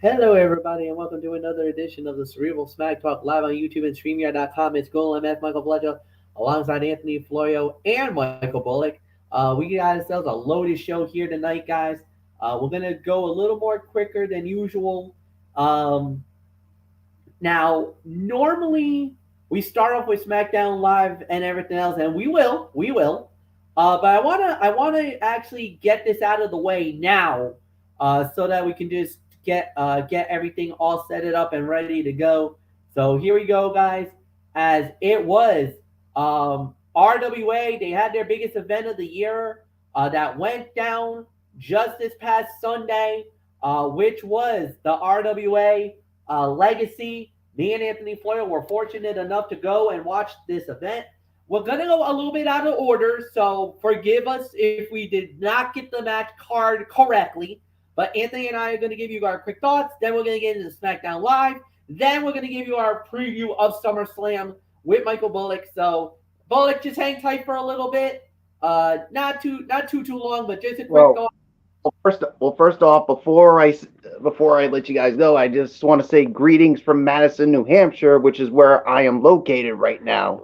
Hello, everybody, and welcome to another edition of the Cerebral Smack Talk live on YouTube and StreamYard.com. It's Goal MF Michael Fletcher alongside Anthony Florio and Michael Bullock. We got ourselves a loaded show here tonight, guys. We're going to go a little more quicker than usual. Um, Now, normally we start off with SmackDown Live and everything else, and we will. But I wanna actually get this out of the way now, so that we can just get everything all set it up and ready to go. So here we go, guys. As it was, RWA, they had their biggest event of the year that went down just this past Sunday, which was the RWA Legacy. Me and Anthony Floyer were fortunate enough to go and watch this event. We're going to go a little bit out of order, so forgive us if we did not get the match card correctly. But Anthony and I are going to give you our quick thoughts. Then we're going to get into SmackDown Live. Then we're going to give you our preview of SummerSlam with Michael Bullock. So Bullock, just hang tight for a little bit. Not too long, but just a quick Well, thought. first off, before I let you guys go, I just want to say greetings from Madison, New Hampshire, which is where I am located right now.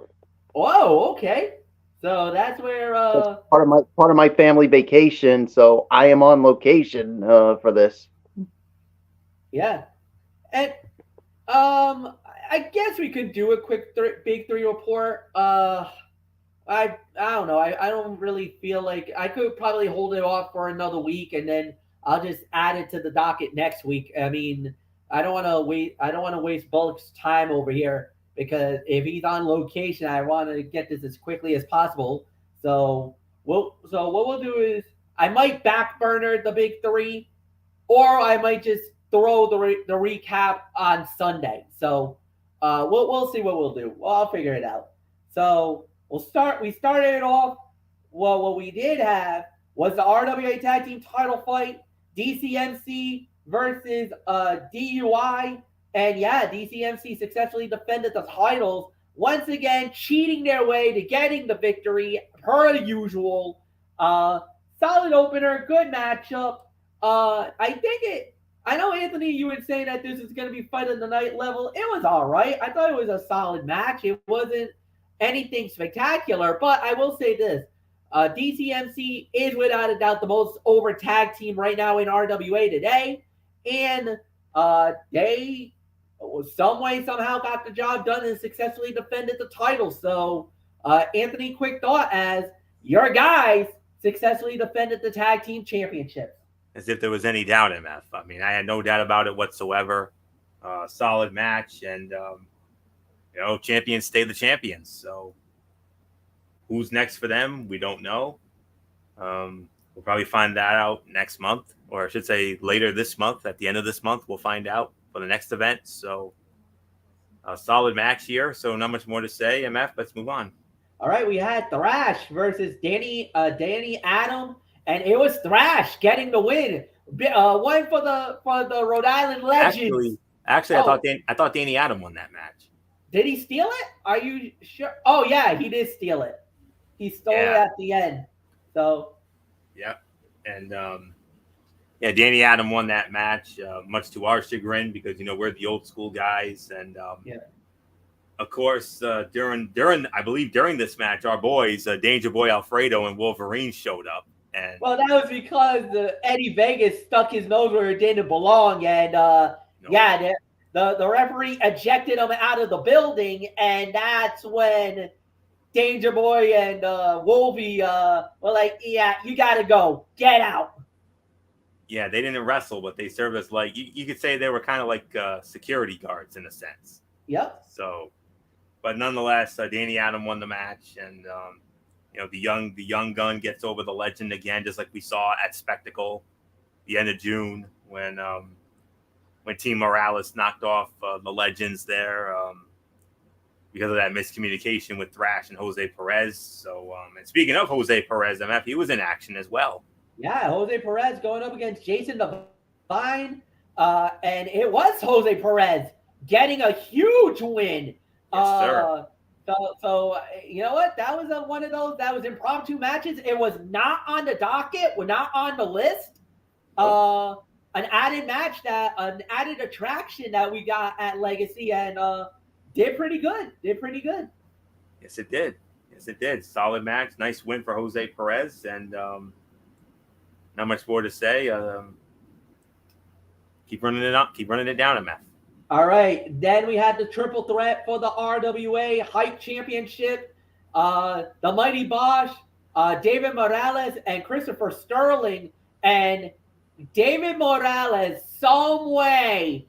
Whoa, okay. So that's where That's part of my family vacation, so I am on location for this. yeah. And I guess we could do a quick big three report. I don't know. I don't really feel like I could probably hold it off for another week and then I'll just add it to the docket next week. I mean, I don't want to wait. I don't want to waste Bullock's time over here because if he's on location, I want to get this as quickly as possible. So what we'll do is I might back burner the big three, or I might just throw the recap on Sunday. So we'll see what we'll do. Well, I'll figure it out. So we'll start. We started it off. Well, what we did have was the RWA Tag Team Title fight, DCMC versus DUI, and yeah, DCMC successfully defended the titles once again, cheating their way to getting the victory per usual. Uh, Solid opener, good matchup. I think it. I know Anthony, you were saying that this is going to be fight of the night level. It was all right. I thought it was a solid match. It wasn't anything spectacular, but I will say this: DCMC is without a doubt the most over tag team right now in RWA today, and they some way somehow got the job done and successfully defended the title. So, Anthony, quick thought as your guys successfully defended the tag team championships. As if there was any doubt, MF. I mean, I had no doubt about it whatsoever. Solid match, and champions stay the champions. So, who's next for them? We don't know. We'll probably find that out next month, or I should say later this month. At the end of this month, we'll find out for the next event. So, a solid match here. So, not much more to say, MF. Let's move on. All right, we had Thrash versus Danny Adam, and it was Thrash getting the win. One for the Rhode Island Legends. Actually, I thought Danny Adam won that match. Did he steal it? Are you sure? Oh yeah, he did steal it. He stole it at the end. So. Yep, and Danny Adam won that match, much to our chagrin because we're the old school guys, and of course during this match, our boys Danger Boy Alfredo and Wolverine showed up. And well, that was because Eddie Vegas stuck his nose where it didn't belong, and the referee ejected him out of the building, and that's when Danger Boy and Wolvie were like, yeah, you got to go. Get out. Yeah, they didn't wrestle, but they served as you could say they were kind of like security guards in a sense. Yep. So, but nonetheless, Danny Adam won the match, and the young gun gets over the legend again, just like we saw at Spectacle, the end of June when Team Morales knocked off the legends there because of that miscommunication with Thrash and Jose Perez. So, and speaking of Jose Perez, MF, he was in action as well. Yeah, Jose Perez going up against Jason Devine, and it was Jose Perez getting a huge win. Yes, sir. So you know what? That was one of those that was impromptu matches. It was not on the docket. We're not on the list. an added match, an added attraction that we got at Legacy, and did pretty good. Yes, it did. Solid match. Nice win for Jose Perez, and not much more to say. Keep running it up. Keep running it down, MF. All right. Then we had the triple threat for the RWA Hype Championship. The Mighty Bosch, David Morales, and Christopher Sterling. And David Morales, somehow,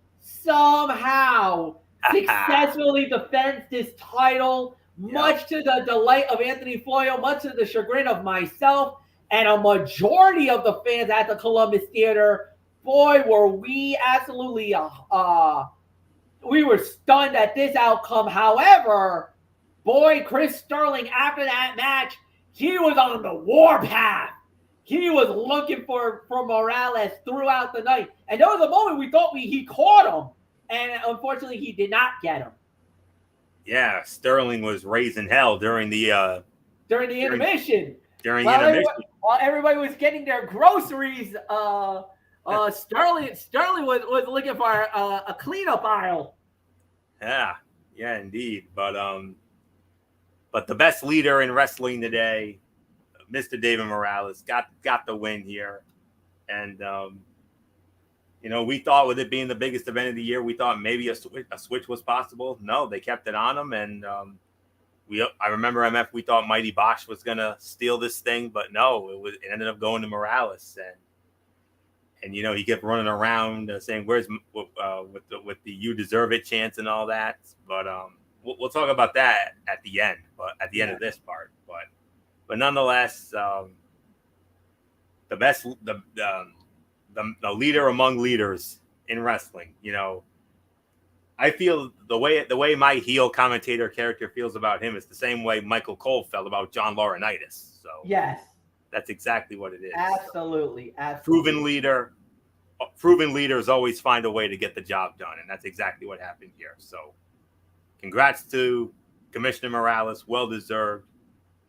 successfully defends this title, much to the delight of Anthony Floyo, much to the chagrin of myself, and a majority of the fans at the Columbus Theater. Boy, were we absolutely we were stunned at this outcome. However, boy, Chris Sterling, after that match, he was on the warpath. He was looking for Morales throughout the night. And there was a moment we thought he caught him. And unfortunately, he did not get him. Yeah, Sterling was raising hell during the intermission. While everybody was getting their groceries, Sterling was looking for a cleanup aisle. Yeah, indeed. But the best leader in wrestling today, Mr. David Morales, got the win here. And we thought, with it being the biggest event of the year, we thought maybe a switch was possible. No, they kept it on him, and I remember, MF, we thought Mighty Bosch was gonna steal this thing, but no, it ended up going to Morales, and he kept running around saying, "Where's with the you deserve it" chants and all that. But we'll talk about that at the end. But at the end of this part, but nonetheless, the leader among leaders in wrestling. I feel the way my heel commentator character feels about him is the same way Michael Cole felt about John Laurinaitis. So yes, that's exactly what it is. Absolutely. Proven leaders always find a way to get the job done, and that's exactly what happened here. So congrats to Commissioner Morales, well deserved.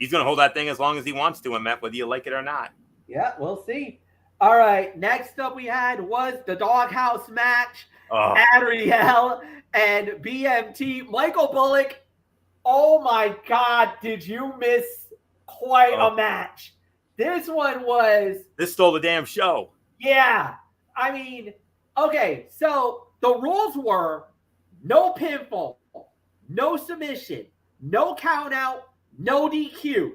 He's going to hold that thing as long as he wants to, MF, whether you like it or not. Yeah, we'll see. All right, next up we had was the doghouse match. Adriel and BMT. Michael Bullock, oh my God, did you miss quite a match? This stole the damn show. Yeah. I mean, okay, so the rules were no pinfall, no submission, no count out, no DQ.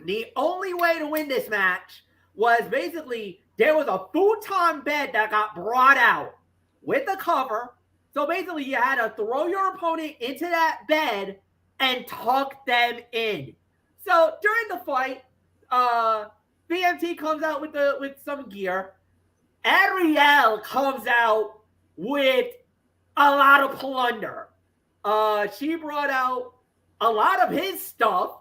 The only way to win this match was basically there was a futon bed that got brought out with a cover. So basically you had to throw your opponent into that bed and tuck them in. So during the fight, BMT comes out with some gear. Adriel comes out with a lot of plunder. She brought out a lot of his stuff.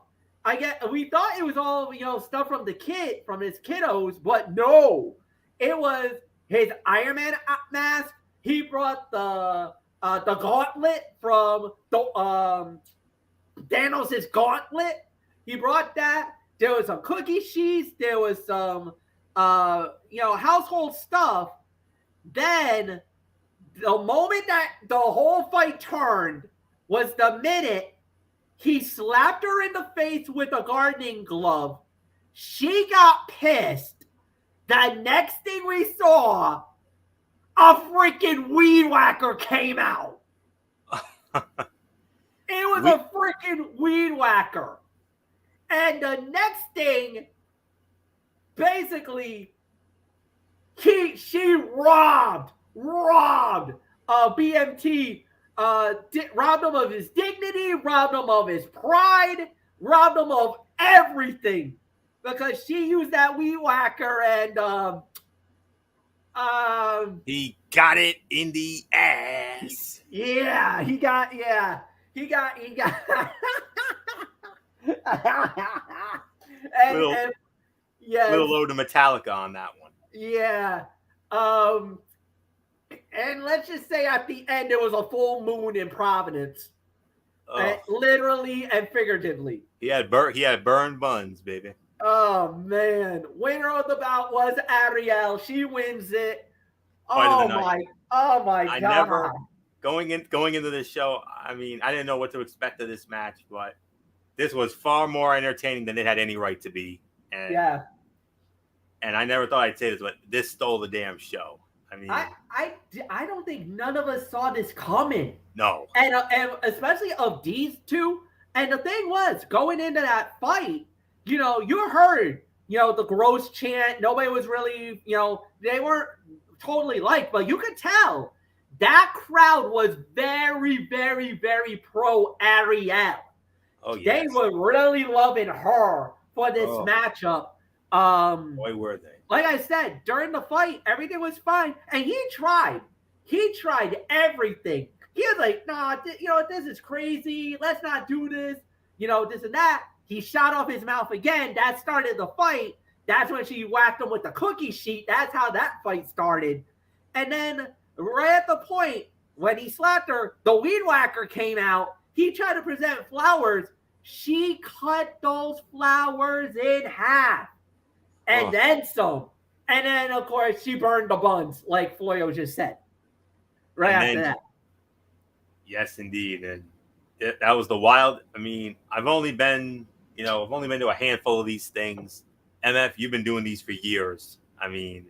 We thought it was all stuff from his kiddos, but no, it was his Iron Man mask. He brought the gauntlet from Thanos' gauntlet. He brought that. There was some cookie sheets. There was some household stuff. Then the moment that the whole fight turned was the minute he slapped her in the face with a gardening glove. She got pissed. The next thing we saw, a freaking weed whacker came out. It was a freaking weed whacker. And the next thing, basically, she robbed BMT, robbed him of his dignity, robbed him of his pride, robbed him of everything, because she used that weed whacker and he got it in the ass. Yeah, he got and yeah, little load of Metallica on that one. Yeah. And let's just say at the end it was a full moon in Providence. Literally and figuratively. He had burned buns, baby. Oh man. Winner of the bout was Adriel. She wins it. fight of the Oh night. my I God. never going into this show. I mean, I didn't know what to expect of this match, but this was far more entertaining than it had any right to be. And Yeah. And I never thought I'd say this, but this stole the damn show. I mean, I don't think none of us saw this coming. no. And especially of these two. And the thing was, going into that fight, you heard, the gross chant. Nobody was really, they weren't totally liked, but you could tell that crowd was very, very, very pro Ariel. Oh, yes. They were really loving her for this matchup. Boy, were they. Like I said, during the fight, everything was fine. And he tried. He tried everything. He was like, nah, this is crazy. Let's not do this. This and that. He shot off his mouth again. That started the fight. That's when she whacked him with the cookie sheet. That's how that fight started. And then right at the point when he slapped her, the weed whacker came out. He tried to present flowers. She cut those flowers in half. And then some. And then, of course, she burned the buns, like Floyo just said. Right after that. Yes, indeed. And that was the wild. I mean, I've only been to a handful of these things. MF, you've been doing these for years. I mean,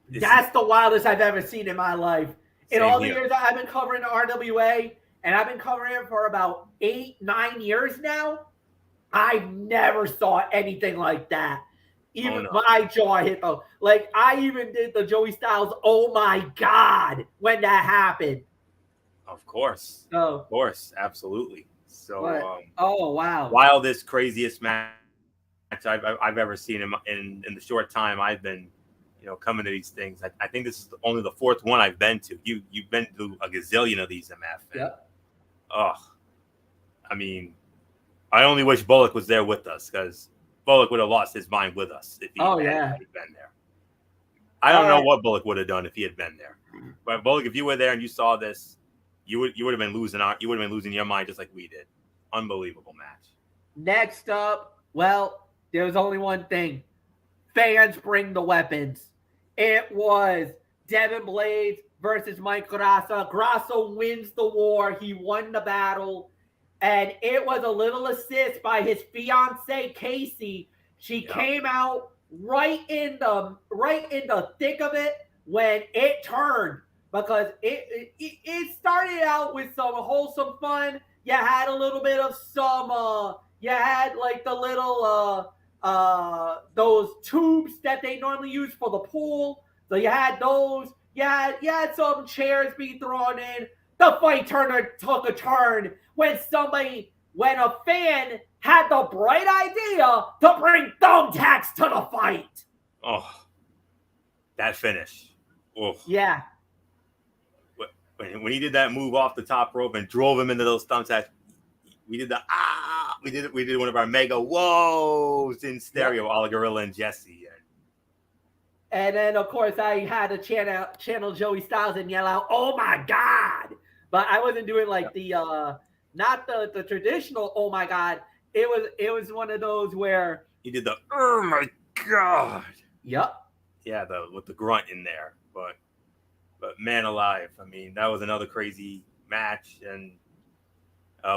that's the wildest I've ever seen in my life. In all the years I've been covering the RWA, and I've been covering it for about 8-9 years now, I never saw anything like that. Even my jaw hit though. Like, I even did the Joey Styles, oh my God, when that happened. Of course. Oh. Of course. Absolutely. So, oh, wow. Wildest, craziest match I've ever seen in the short time I've been, coming to these things. I think this is only the fourth one I've been to. You've been to a gazillion of these, MF. Yeah. I mean, I only wish Bullock was there with us, because Bullock would have lost his mind with us if he had been there. I don't know what Bullock would have done if he had been there. But Bullock, if you were there and you saw this, you would have been losing your mind just like we did. Unbelievable match. Next up, well, there was only one thing. Fans bring the weapons. It was Devin Blades versus Mike Grassa. Grassa wins the war. He won the battle. And it was a little assist by his fiance Casey. She came out right in the thick of it when it turned, because it started out with some wholesome fun. You had a little bit of some you had like the little those tubes that they normally use for the pool. So you had those. You had some chairs being thrown in. The fight took a turn when a fan had the bright idea to bring thumbtacks to the fight. Oh, that finish. Oh. Yeah. When he did that move off the top rope and drove him into those thumbtacks, we did we did one of our mega whoas in stereo, all Gorilla and Jesse. And then, of course, I had to channel Joey Styles and yell out, "Oh my God!" But I wasn't doing like not the traditional "Oh my God." It was one of those where he did the "Oh my God." Yep. Yeah, with the grunt in there, but man alive, I mean, that was another crazy match. And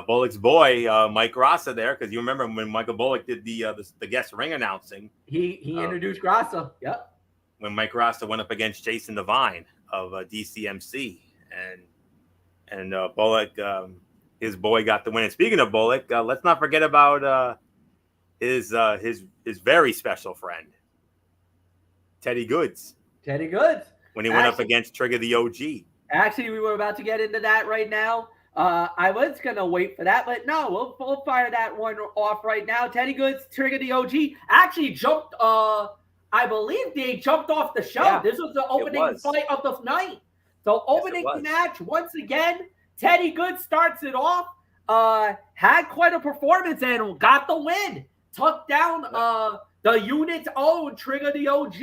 Bullock's boy, Mike Grassa, there, because you remember when Michael Bullock did the guest ring announcing, he introduced Grassa. Yep. When Mike Grassa went up against Jason Devine of DCMC, and Bullock, his boy, got the win. And speaking of Bullock, let's not forget about his very special friend, Teddy Goods. Teddy Goods. When he went up against Trigger the OG. Actually, we were about to get into that right now. I was going to wait for that, but no, we'll fire that one off right now. Teddy Goods, Trigger the OG, actually jumped, I believe they jumped off the show. Yeah, this was the opening fight of the night. So opening match, once again, Teddy Goods starts it off, had quite a performance and got the win. Took down the unit's own Trigger the OG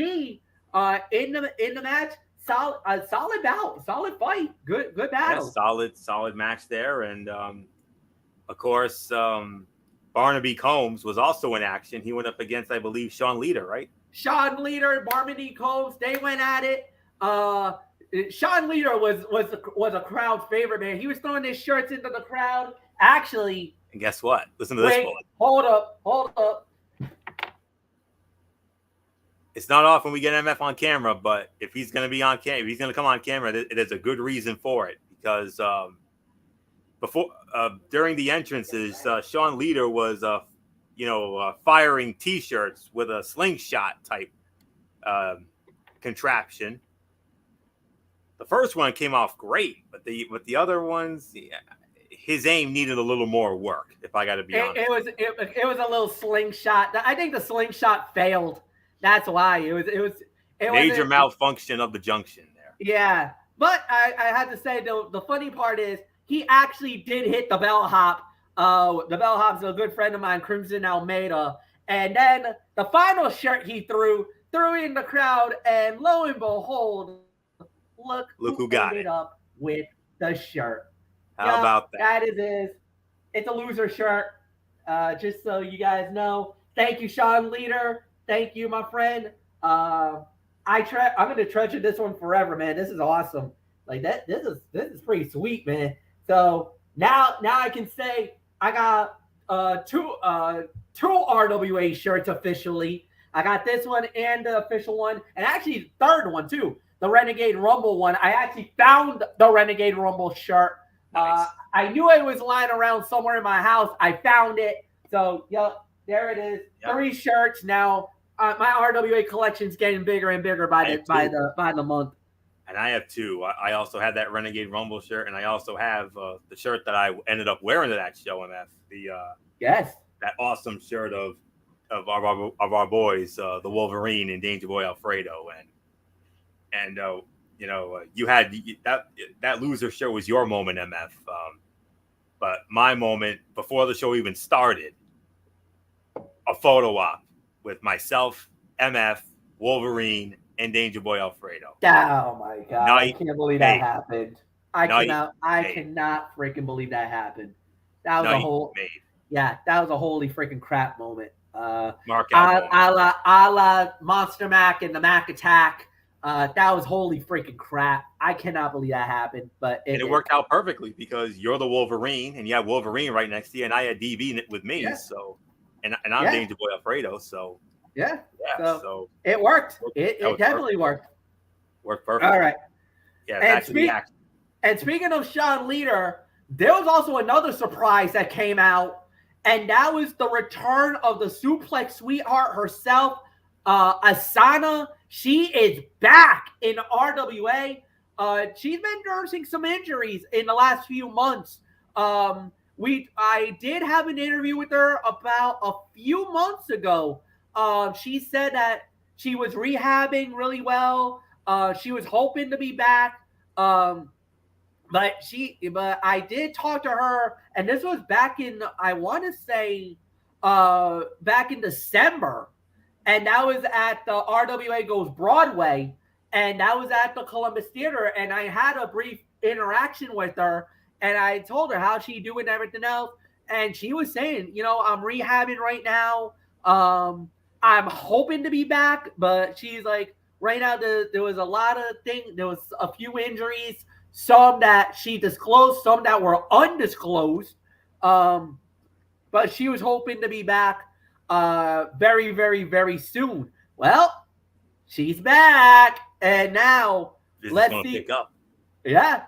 in the match. Solid bout, solid fight, good battle. Yeah, solid match there. And of course, Barnaby Combs was also in action. He went up against, I believe, Sean Leader, right? Sean Leader, Barnaby Combs, they went at it. Sean Leader was a crowd favorite, man. He was throwing his shirts into the crowd. Actually, And guess what? Listen to this one. Hold up. It's not often we get MF on camera, but if he's going to be on camera, if he's going to come on camera, it is a good reason for it because during the entrances, Sean Leader was firing T-shirts with a slingshot type contraption. The first one came off great, but the other ones, his aim needed a little more work. If I got to be honest, it was a little slingshot. I think the slingshot failed. That's why it was major malfunction of the junction there. Yeah, but I had to say the funny part is he actually did hit the bellhop. The bellhop's a good friend of mine, Crimson Almeida, and then the final shirt he threw in the crowd, and lo and behold. Look who got it up with the shirt. How about that? It's a loser shirt. Just so you guys know. Thank you, Sean Leader. Thank you, my friend. I'm gonna treasure this one forever, man. This is awesome. Like that. This is pretty sweet, man. So now I can say I got two RWA shirts officially. I got this one and the official one, and actually the third one too. The Renegade Rumble one. I actually found the Renegade Rumble shirt. Nice. I knew it was lying around somewhere in my house. I found it. So, there it is. Yep. 3 shirts now. My RWA collection's getting bigger and bigger by the month. And I have 2. I also had that Renegade Rumble shirt, and I also have the shirt that I ended up wearing to that show, MF. That awesome shirt of our boys, the Wolverine and Danger Boy Alfredo, and you had that loser show was your moment, MF. But my moment before the show even started, a photo op with myself, MF, Wolverine, and Danger Boy Alfredo. Oh my god! I can't believe that happened. I cannot freaking believe that happened. That was that was a holy freaking crap moment. Mark out. A la Monster Mac and the Mac Attack. That was holy freaking crap. I cannot believe that happened, but it worked out perfectly because you're the Wolverine and you have Wolverine right next to you, and I had DB with me. Yeah. So, and I'm Danger Boy Alfredo. So so it worked. It definitely worked. Worked perfect. All right. Yeah. Back to the action. And speaking of Sean Leader, there was also another surprise that came out, and that was the return of the Suplex Sweetheart herself, Asana. She is back in RWA. She's been nursing some injuries in the last few months. I did have an interview with her about a few months ago. She said that she was rehabbing really well. She was hoping to be back. But I did talk to her, and this was back in, I want to say, back in December. And that was at the RWA Goes Broadway, and that was at the Columbus Theater. And I had a brief interaction with her, and I told her how she doing everything else. And she was saying, I'm rehabbing right now. I'm hoping to be back, but she's like, right now there was a lot of things. There was a few injuries, some that she disclosed, some that were undisclosed. But she was hoping to be back very, very, very soon. Well, she's back, and now let's see. Pick up. Yeah,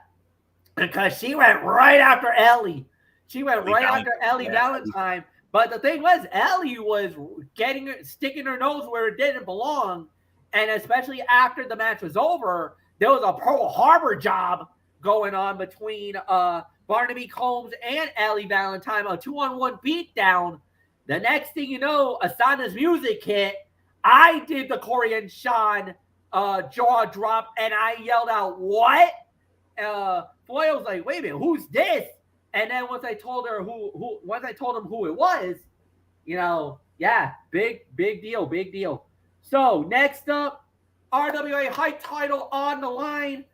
because she went right after Ellie. She went right after Ellie Valentine. But the thing was, Ellie was sticking her nose where it didn't belong, and especially after the match was over, there was a Pearl Harbor job going on between Barnaby Combs and Ellie Valentine, a 2-on-1 beatdown. The next thing you know, Asana's music hit. I did the Corey and Sean jaw drop, and I yelled out, "What?" Foy was like, "Wait a minute, who's this?" And then once I told him who it was, big deal. So next up, RWA Hype title on the line.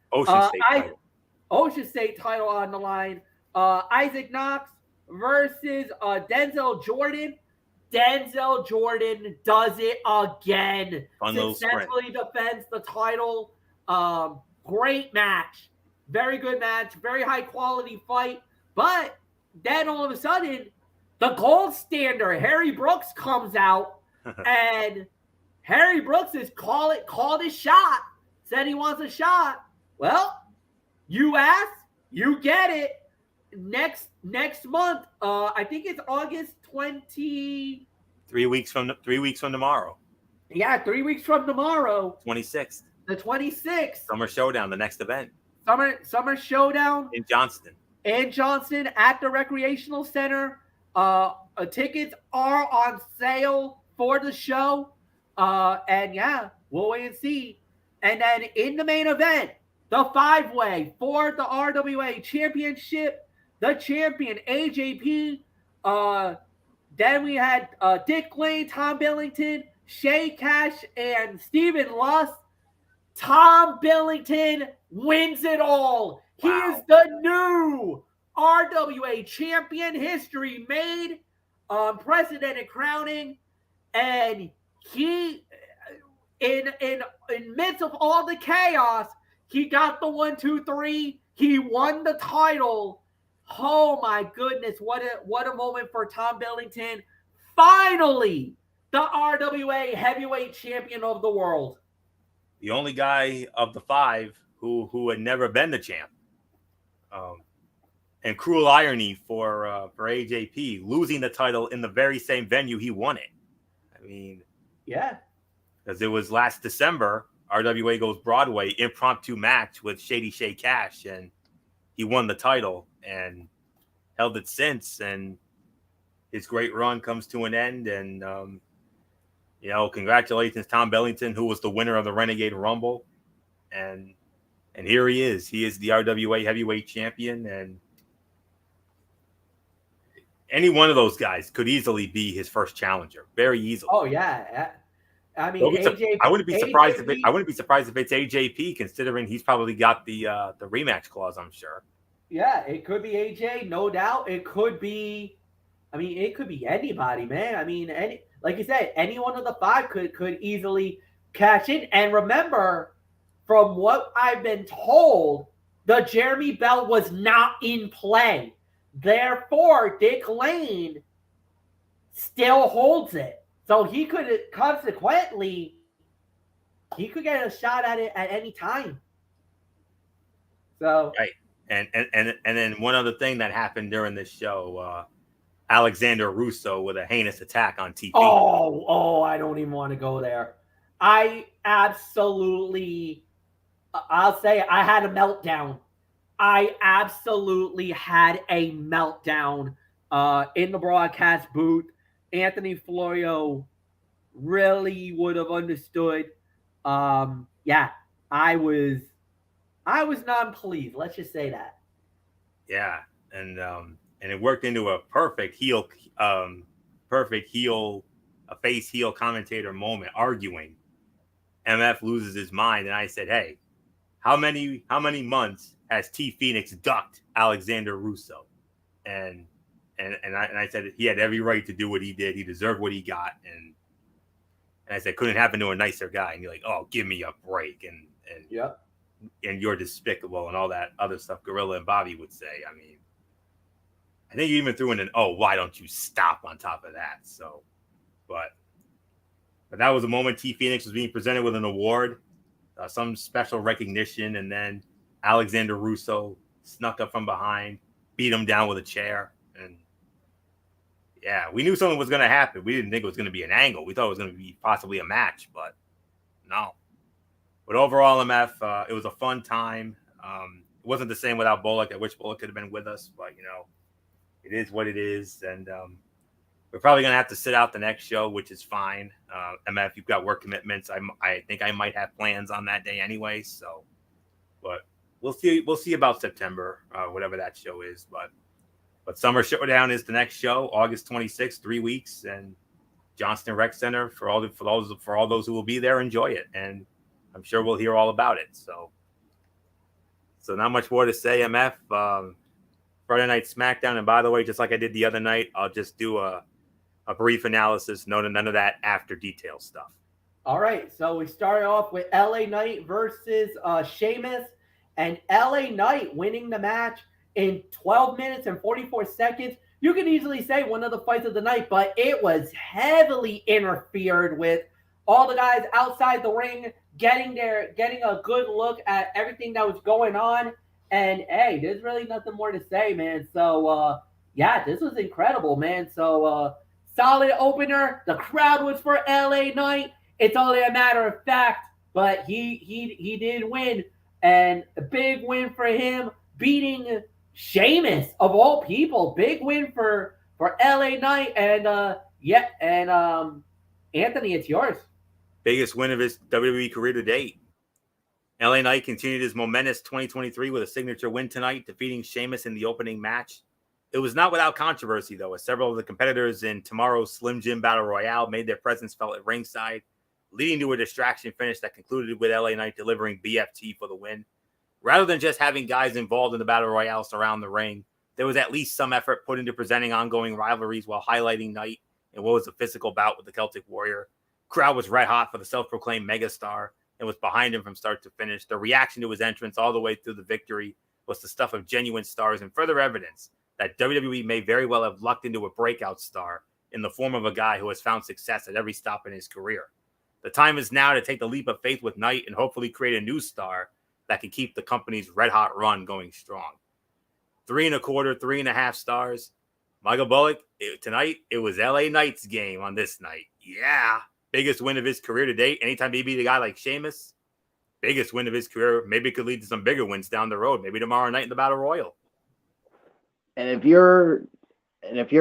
Ocean State title on the line. Isaac Knox versus Denzel Jordan. Denzel Jordan does it again. Successfully defends the title. Great match. Very good match. Very high quality fight. But then all of a sudden, the gold standard, Harry Brooks, comes out, and Harry Brooks is called his shot. Said he wants a shot. Well, you asked, you get it. Next month, I think it's August 20. 3 weeks from tomorrow. Yeah, 3 weeks from tomorrow. 26th. The 26th. Summer Showdown, the next event. Summer Showdown in Johnston. At the Recreational Center. Tickets are on sale for the show. And yeah, we'll wait and see. And then in the main event, the 5-way for the RWA Championship, the champion AJP. Then we had Dick Lane, Tom Billington, Shay Cash, and Steven Lust. Tom Billington wins it all. He is the new RWA champion. History made. Unprecedented crowning. And he, in midst of all the chaos, he got the 1, 2, 3. He won the title. Oh my goodness, what a moment for Tom Billington. Finally, the RWA heavyweight champion of the world. The only guy of the 5 who had never been the champ. And cruel irony for AJP, losing the title in the very same venue he won it. I mean, yeah. Because it was last December, RWA goes Broadway, impromptu match with Shady Shay Cash, and he won the title and held it since, and his great run comes to an end. And congratulations, Tom Billington, who was the winner of the Renegade Rumble, and here he is. He is the RWA heavyweight champion, and any one of those guys could easily be his first challenger, very easily. Oh yeah. I mean, I wouldn't be surprised if it's AJP, considering he's probably got the rematch clause, I'm sure. Yeah, it could be AJ, no doubt. It could be anybody, man. I mean, like you said, any one of the 5 could easily cash in. And remember, from what I've been told, the Jeremy belt was not in play. Therefore, Dick Lane still holds it. So he could consequently, get a shot at it at any time. So right. And then one other thing that happened during this show, Alexander Russo with a heinous attack on TV. Oh, I don't even want to go there. I'll say I had a meltdown. I absolutely had a meltdown in the broadcast booth. Anthony Florio really would have understood. Yeah, I was non-pleased. Let's just say that. Yeah, and it worked into a perfect heel, a face heel commentator moment, arguing. MF loses his mind, and I said, "Hey, how many months has T Phoenix ducked Alexander Russo?" And I said he had every right to do what he did. He deserved what he got, and I said couldn't happen to a nicer guy. And you're like, "Oh, give me a break!" And yep. And you're despicable and all that other stuff Gorilla and Bobby would say. I mean, I think you even threw in an why don't you stop on top of that. So, but that was a moment T Phoenix was being presented with an award, some special recognition, and then Alexander Russo snuck up from behind, beat him down with a chair, and yeah, we knew something was going to happen. We didn't think it was going to be an angle. We thought it was going to be possibly a match, but no. But overall, MF, it was a fun time. It wasn't the same without Bullock. I wish Bullock could have been with us, but it is what it is, and we're probably going to have to sit out the next show, which is fine. MF, you've got work commitments. I think I might have plans on that day anyway, so. But we'll see. We'll see about September, whatever that show is. But Summer Showdown is the next show, August 26th, 3 weeks, and Johnston Rec Center for all those who will be there. Enjoy it, and I'm sure we'll hear all about it. So not much more to say, MF. Friday Night Smackdown, and by the way, just like I did the other night, I'll just do a brief analysis. None of that after detail stuff. All right, so we started off with LA Knight versus Sheamus. and LA Knight winning the match in 12 minutes and 44 seconds. You can easily say one of the fights of the night, but it was heavily interfered with. All the guys outside the ring getting a good look at everything that was going on. And hey, there's really nothing more to say, man. So yeah, this was incredible, man. So solid opener. The crowd was for LA Knight. It's only a matter of fact, but he did win, and a big win for him, beating Sheamus of all people. Big win for LA Knight, and yeah, and Anthony, it's yours. Biggest win of his WWE career to date. LA Knight continued his momentous 2023 with a signature win tonight, defeating Sheamus in the opening match. It was not without controversy, though, as several of the competitors in tomorrow's Slim Jim Battle Royale made their presence felt at ringside, leading to a distraction finish that concluded with LA Knight delivering BFT for the win. Rather than just having guys involved in the Battle Royale surround the ring, there was at least some effort put into presenting ongoing rivalries while highlighting Knight in what was a physical bout with the Celtic Warrior. Crowd was red hot for the self-proclaimed megastar and was behind him from start to finish. The reaction to his entrance all the way through the victory was the stuff of genuine stars and further evidence that WWE may very well have lucked into a breakout star in the form of a guy who has found success at every stop in his career. The time is now to take the leap of faith with Knight and hopefully create a new star that can keep the company's red-hot run going strong. 3.25, 3.5 stars. Michael Bullock, tonight, it was LA Knight's game on this night. Yeah. Biggest win of his career to date. Anytime he beat a guy like Sheamus, biggest win of his career. Maybe it could lead to some bigger wins down the road. Maybe tomorrow night in the Battle Royal. And if you're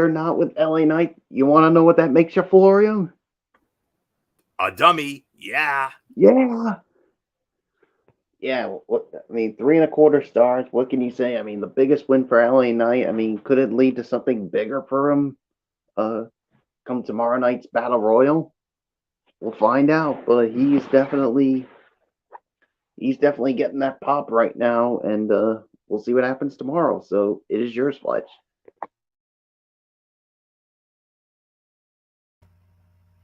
not with LA Knight, you want to know what that makes you, Florio? A dummy. Yeah. Yeah. Yeah, what I mean, 3.25 stars. What can you say? I mean, the biggest win for LA Knight. I mean, could it lead to something bigger for him? Come tomorrow night's Battle Royal, we'll find out. But he's definitely getting that pop right now, and we'll see what happens tomorrow. So it is yours, Fletch.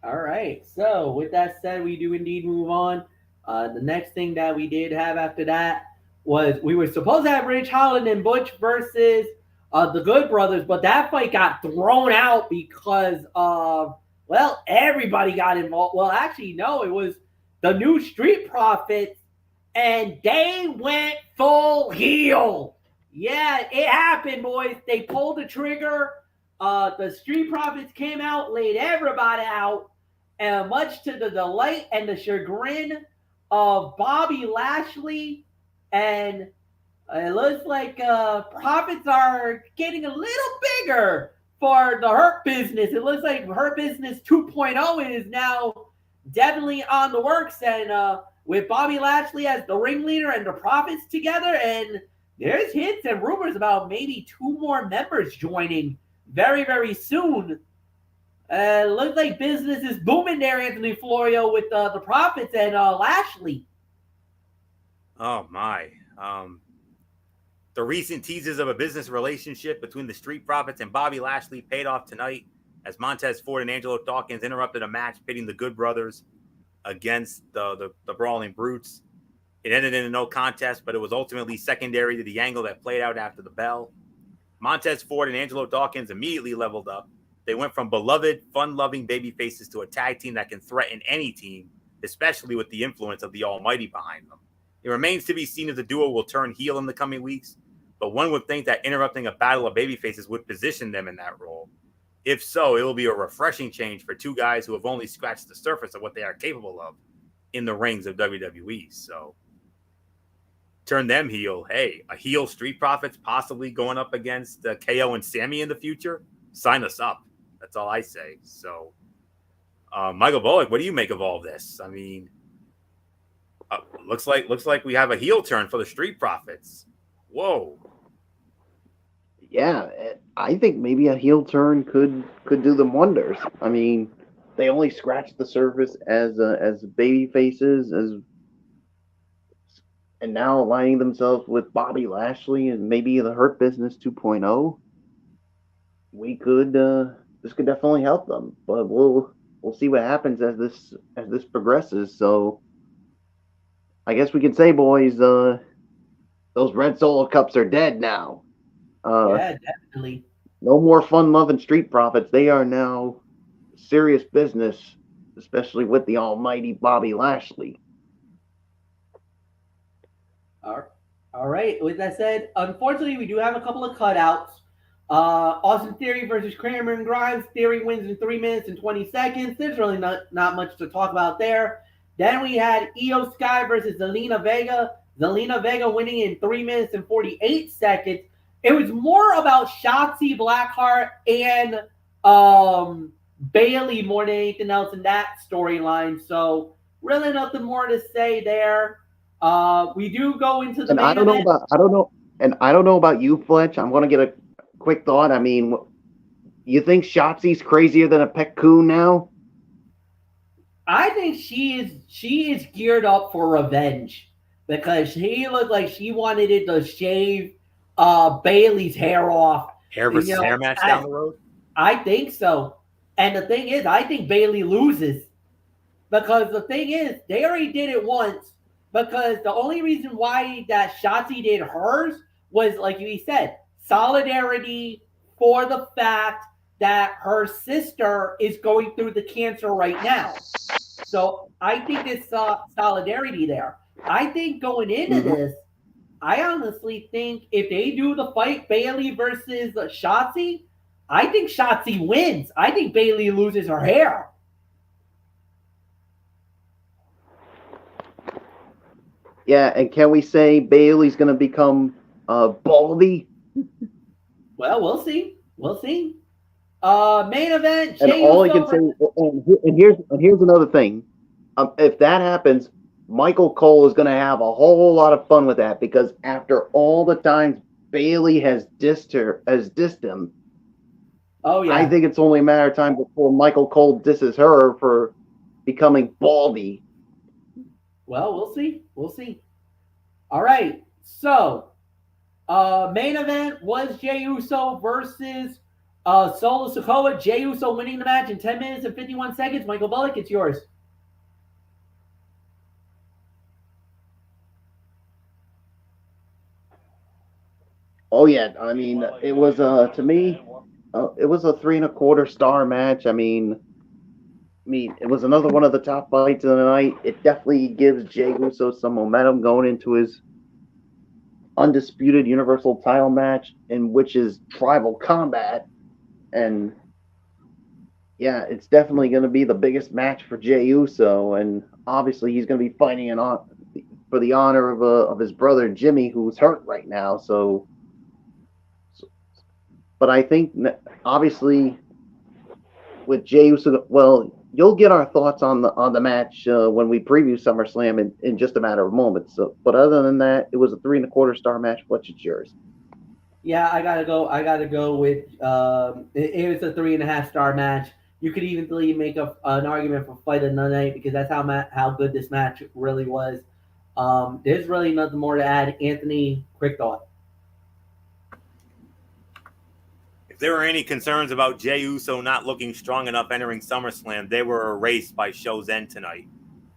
All right. So with that said, we do indeed move on. The next thing that we did have after that was we were supposed to have Ridge Holland and Butch versus the Good Brothers, but that fight got thrown out because well, everybody got involved. Well, actually, no, it was the new Street Profits, and they went full heel. Yeah, it happened, boys. They pulled the trigger. The Street Profits came out, laid everybody out, and much to the delight and the chagrin of Bobby Lashley, and it looks like profits are getting a little bigger for the Hurt Business. It looks like Hurt Business 2.0 is now definitely on the works, and with Bobby Lashley as the ringleader and the profits together, and there's hints and rumors about maybe 2 more members joining very, very soon. Looks like business is booming there, Anthony Florio, with the Profits and Lashley. Oh, my. The recent teases of a business relationship between the Street Profits and Bobby Lashley paid off tonight as Montez Ford and Angelo Dawkins interrupted a match pitting the Good Brothers against the Brawling Brutes. It ended in a no contest, but it was ultimately secondary to the angle that played out after the bell. Montez Ford and Angelo Dawkins immediately leveled up. They went from beloved, fun-loving baby faces to a tag team that can threaten any team, especially with the influence of the Almighty behind them. It remains to be seen if the duo will turn heel in the coming weeks, but one would think that interrupting a battle of baby faces would position them in that role. If so, it will be a refreshing change for 2 guys who have only scratched the surface of what they are capable of in the rings of WWE. So, turn them heel. Hey, a heel Street Profits possibly going up against KO and Sammy in the future? Sign us up. That's all I say. So, Michael Bullock, what do you make of all this? I mean, looks like we have a heel turn for the Street Profits. Whoa. Yeah, I think maybe a heel turn could do them wonders. I mean, they only scratched the surface as baby faces, and now aligning themselves with Bobby Lashley and maybe the Hurt Business 2.0. This could definitely help them, but we'll see what happens as this progresses. So I guess we can say, boys, those red Solo cups are dead now. Yeah, definitely. No more fun-loving Street Profits. They are now serious business, especially with the almighty Bobby Lashley. All right. With that said, unfortunately, we do have a couple of cutouts. Austin Theory versus Kramer and Grimes. Theory wins in 3 minutes and 20 seconds. There's really not much to talk about there. Then we had Io Sky versus Zelina Vega. Zelina Vega winning in 3 minutes and 48 seconds. It was more about Shotzi Blackheart and Bailey more than anything else in that storyline. So really nothing more to say there. We do go into the And main I don't event. know about I don't know about you, Fletch. I'm going to get a quick thought. I mean, you think Shotzi's crazier than a pet coon now? I think she is geared up for revenge because she looked like she wanted it to shave Bailey's hair off. Hair versus hair match down the road? I think so. And the thing is, I think Bailey loses. Because the thing is, they already did it once. Because the only reason why that Shotzi did hers was, like you said, solidarity for the fact that her sister is going through the cancer right now. So I think it's solidarity there. I think going into this, I honestly think if they do the fight Bailey versus Shotzi, I think Shotzi wins. I think Bailey loses her hair. Yeah, and can we say Bailey's going to become Baldy? Well, we'll see. We'll see. Main event. And all I can say, and here's another thing. If that happens, Michael Cole is going to have a whole lot of fun with that because after all the times Bailey has dissed him, oh yeah, I think it's only a matter of time before Michael Cole disses her for becoming Baldy. Well, we'll see. We'll see. All right. So, main event was Jey Uso versus Solo Sikoa. Jey Uso winning the match in 10 minutes and 51 seconds. Michael Bullock, it's yours. Oh yeah, I mean it was to me, it was a 3.25 star match. I mean, it was another one of the top fights of the night. It definitely gives Jey Uso some momentum going into his undisputed Universal title match, in which is Tribal Combat, and yeah, it's definitely going to be the biggest match for Jey Uso, and obviously he's going to be fighting for the honor of his brother Jimmy, who's hurt right now. But I think obviously with Jey Uso, well, you'll get our thoughts on the match when we preview SummerSlam in just a matter of moments. So, but other than that, it was a 3.25 star match. What's yours? Yeah, I gotta go with it was a 3.5 star match. You could evenly make an argument for fight of the night because that's how good this match really was. There's really nothing more to add. Anthony, quick thought. If there were any concerns about Jey Uso not looking strong enough entering SummerSlam, they were erased by show's end tonight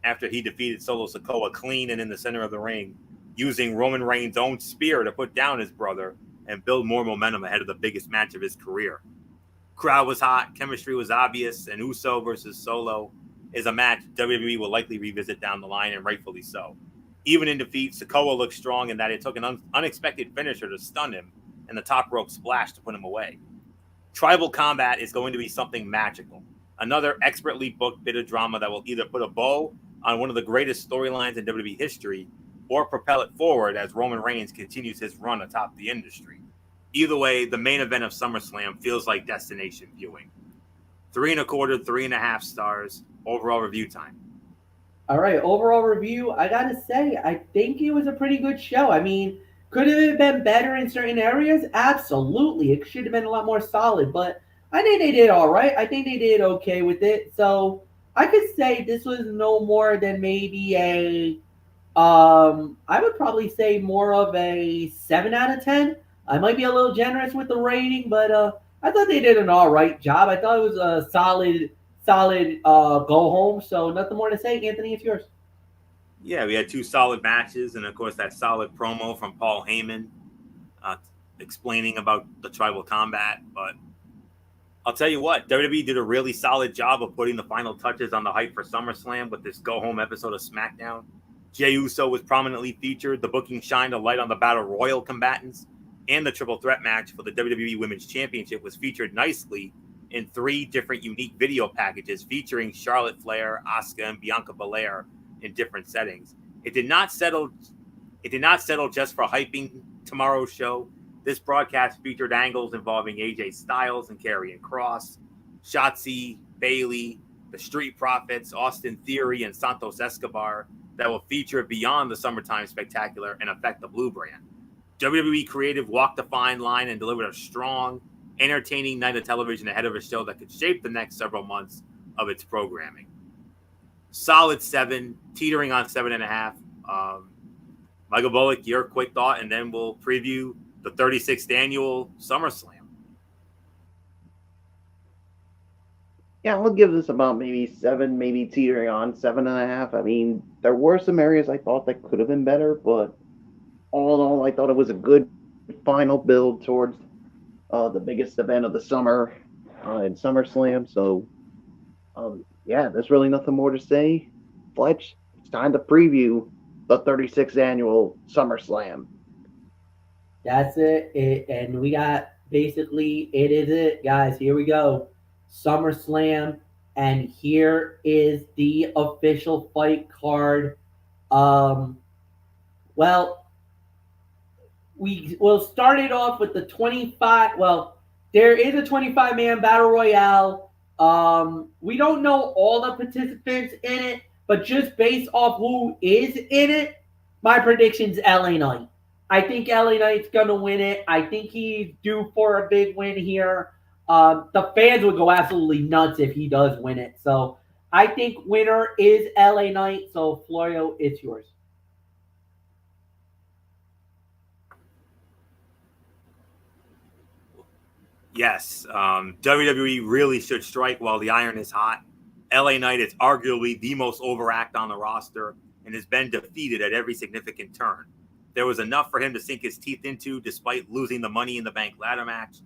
after he defeated Solo Sikoa clean and in the center of the ring, using Roman Reigns' own spear to put down his brother and build more momentum ahead of the biggest match of his career. Crowd was hot, chemistry was obvious, and Uso versus Solo is a match WWE will likely revisit down the line, and rightfully so. Even in defeat, Sikoa looked strong in that it took an unexpected finisher to stun him and the top rope splash to put him away. Tribal Combat is going to be something magical. Another expertly booked bit of drama that will either put a bow on one of the greatest storylines in WWE history or propel it forward as Roman Reigns continues his run atop the industry. Either way, the main event of SummerSlam feels like destination viewing. 3.25, 3.5 stars, overall review time. All right, overall review, I gotta say, I think it was a pretty good show. I mean, could it have been better in certain areas? Absolutely. It should have been a lot more solid, but I think they did all right. I think they did okay with it. So I could say this was no more than maybe I would probably say more of a 7 out of 10. I might be a little generous with the rating, but I thought they did an all right job. I thought it was a solid go home. So nothing more to say. Anthony, it's yours. Yeah, we had two solid matches, and of course that solid promo from Paul Heyman, uh, explaining about the tribal combat. But I'll tell you what, WWE did a really solid job of putting the final touches on the hype for SummerSlam with this go-home episode of Smackdown. Jey Uso was prominently featured. The booking shined a light on the Battle Royal combatants, and the triple threat match for the WWE Women's Championship was featured nicely in 3 different unique video packages featuring Charlotte Flair, Asuka, and Bianca Belair in different settings. It did not settle just for hyping tomorrow's show. This broadcast featured angles involving AJ Styles and Karrion Kross, Shotzi, Bayley, the Street Profits, Austin Theory, and Santos Escobar that will feature beyond the Summertime Spectacular and affect the Blue brand. WWE Creative walked the fine line and delivered a strong, entertaining night of television ahead of a show that could shape the next several months of its programming. Solid 7, teetering on 7.5. Michael Bullock, your quick thought, and then we'll preview the 36th annual SummerSlam. Yeah, I'll give this about maybe 7, maybe teetering on 7.5. I mean, there were some areas I thought that could have been better, but all in all, I thought it was a good final build towards the biggest event of the summer in SummerSlam. So, yeah, there's really nothing more to say. Fletch, it's time to preview the 36th annual SummerSlam. That's it. And we got basically it is it, guys. Here we go. SummerSlam, and here is the official fight card. Well, we will start it off with the 25. Well, there is a 25-man battle royale. We don't know all the participants in it, but just based off who is in it, my prediction's LA Knight. I think LA Knight's gonna win it. I think he's due for a big win here. The fans would go absolutely nuts if he does win it. So I think winner is LA Knight. So Florio, it's yours. Yes, WWE really should strike while the iron is hot. LA Knight is arguably the most overact on the roster and has been defeated at every significant turn. There was enough for him to sink his teeth into despite losing the Money in the Bank ladder match,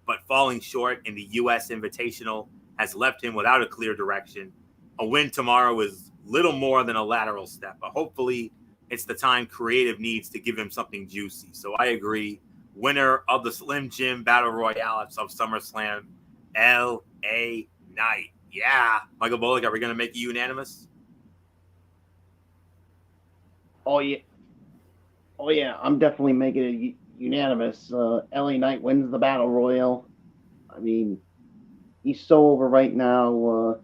but falling short in the U.S. Invitational has left him without a clear direction. A win tomorrow is little more than a lateral step, but hopefully it's the time creative needs to give him something juicy. So I agree. Winner of the Slim Jim Battle Royale of SummerSlam, L.A. Knight. Yeah. Michael Bullock, are we going to make it unanimous? Oh, yeah. Oh, yeah. I'm definitely making it unanimous. LA Knight wins the Battle Royal. I mean, he's so over right now.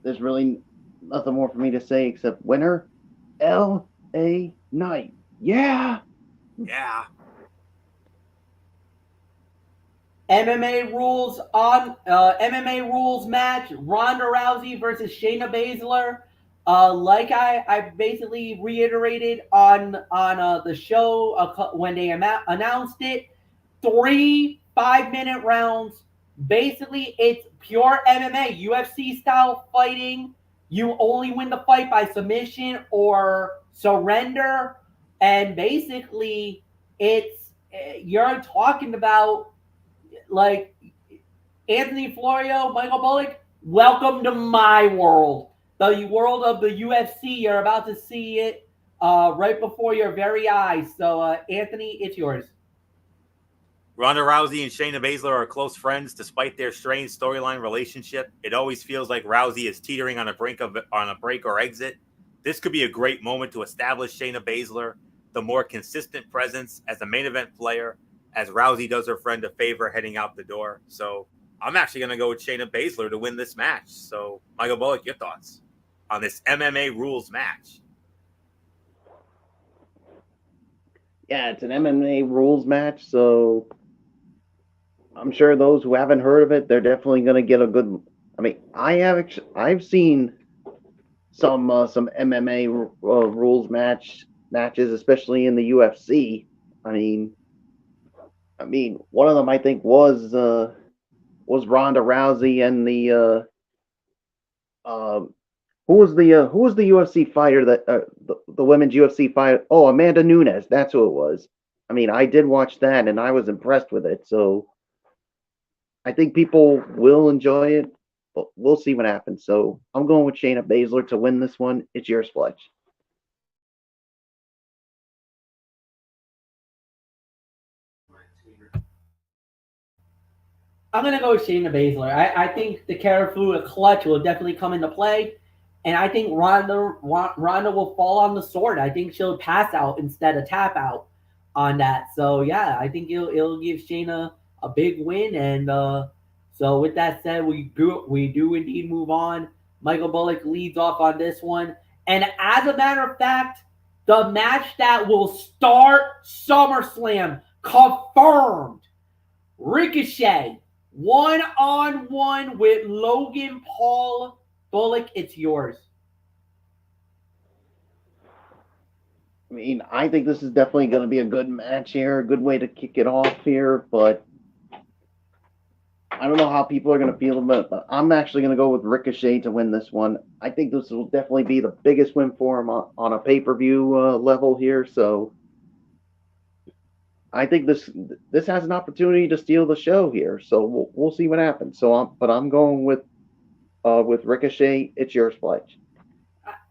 There's really nothing more for me to say except winner, LA Knight. Yeah. Yeah. MMA rules match: Ronda Rousey versus Shayna Baszler. Like I basically reiterated on the show when they announced it, 3 5-minute rounds. Basically, it's pure MMA, UFC style fighting. You only win the fight by submission or surrender, and basically, it's you're talking about like Anthony Florio, Michael Bullock. Welcome to my world, the world of the UFC. You're about to see it right before your very eyes. So, Anthony, it's yours. Ronda Rousey and Shayna Baszler are close friends despite their strained storyline relationship. It always feels like Rousey is teetering on a break or exit. This could be a great moment to establish Shayna Baszler, the more consistent presence as a main event player, as Rousey does her friend a favor heading out the door. So I'm actually going to go with Shayna Baszler to win this match. So, Michael Bullock, your thoughts on this MMA rules match? Yeah, it's an MMA rules match, so I'm sure those who haven't heard of it, they're definitely going to get a good. I mean, I've seen some MMA rules matches, especially in the UFC. I mean, one of them I think was Ronda Rousey and the who was the UFC fighter that the women's UFC fighter? Oh, Amanda Nunes. That's who it was. I mean, I did watch that and I was impressed with it. So I think people will enjoy it, but we'll see what happens. So I'm going with Shayna Baszler to win this one. It's yours, Fletch. I'm gonna go with Shayna Baszler. I think the Carafua clutch will definitely come into play, and I think Ronda will fall on the sword. I think she'll pass out instead of tap out on that. So yeah, I think it'll give Shayna a big win. And so with that said, we do indeed move on. Michael Bullock leads off on this one, and as a matter of fact, the match that will start SummerSlam confirmed. Ricochet, 1-on-1 with Logan Paul. Bullock, it's yours. I mean, I think this is definitely going to be a good match here, a good way to kick it off here, but I don't know how people are going to feel about it, but I'm actually going to go with Ricochet to win this one. I think this will definitely be the biggest win for him on a pay-per-view level here, so I think this has an opportunity to steal the show here, so we'll see what happens. But I'm going with Ricochet. It's yours, Fletch.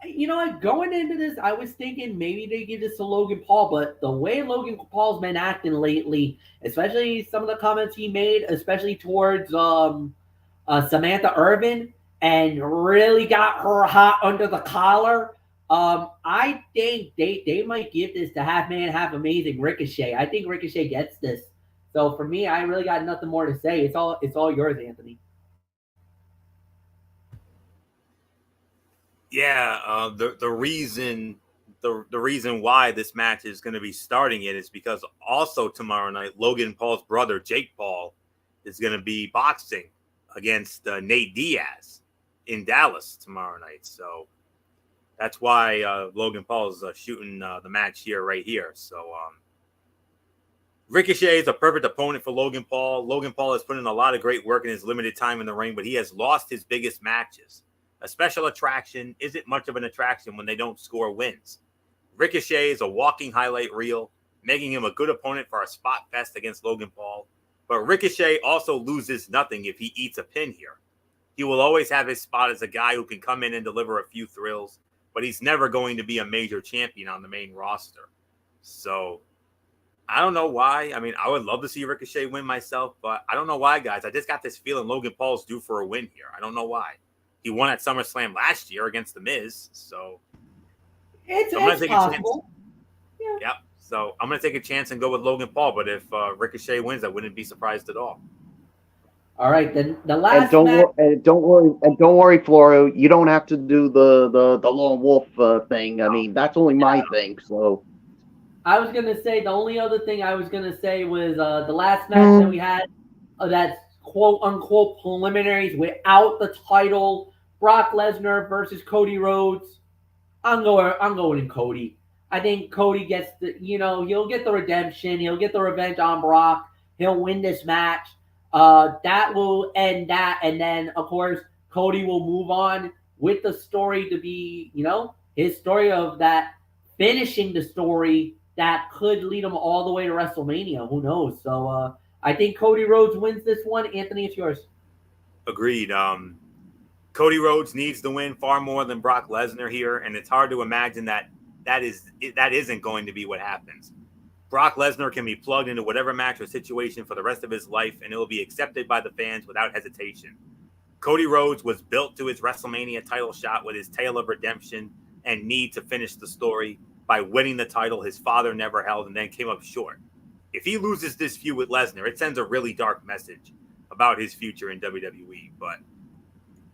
You know what? Going into this, I was thinking maybe they give this to Logan Paul, but the way Logan Paul's been acting lately, especially some of the comments he made, especially towards Samantha Irvin, and really got her hot under the collar. I think they might give this to half man, half amazing Ricochet. I think Ricochet gets this. So for me, I really got nothing more to say. It's all yours, Anthony. Yeah, the reason why this match is going to be starting it is because also tomorrow night Logan Paul's brother Jake Paul is going to be boxing against Nate Diaz in Dallas tomorrow night. So that's why Logan Paul is shooting the match right here. So Ricochet is a perfect opponent for Logan Paul. Logan Paul has put in a lot of great work in his limited time in the ring, but he has lost his biggest matches. A special attraction isn't much of an attraction when they don't score wins. Ricochet is a walking highlight reel, making him a good opponent for a spot fest against Logan Paul. But Ricochet also loses nothing if he eats a pin here. He will always have his spot as a guy who can come in and deliver a few thrills, but he's never going to be a major champion on the main roster. So I don't know why. I mean, I would love to see Ricochet win myself, but I don't know why, guys. I just got this feeling Logan Paul's due for a win here. I don't know why. He won at SummerSlam last year against The Miz, so It's I'm going to take possible. a chance. Yeah. So I'm going to take a chance and go with Logan Paul, but if Ricochet wins, I wouldn't be surprised at all. All right, then the And last match. don't worry, Floro. You don't have to do the lone wolf thing. I mean, that's only my thing. So I was gonna say the only other thing I was gonna say was the last match that we had, that's quote unquote preliminaries without the title. Brock Lesnar versus Cody Rhodes. I'm going in Cody. I think Cody gets he'll get the redemption. He'll get the revenge on Brock. He'll win this match. That will end that, and then of course Cody will move on with the story to be his story of that finishing the story that could lead him all the way to WrestleMania. Who knows? So I think Cody Rhodes wins this one. Anthony, it's yours. Agreed. Cody Rhodes needs to win far more than Brock Lesnar here, and it's hard to imagine that isn't going to be what happens. Brock Lesnar can be plugged into whatever match or situation for the rest of his life, and it will be accepted by the fans without hesitation. Cody Rhodes was built to his WrestleMania title shot with his tale of redemption and need to finish the story by winning the title his father never held and then came up short. If he loses this feud with Lesnar, it sends a really dark message about his future in WWE. But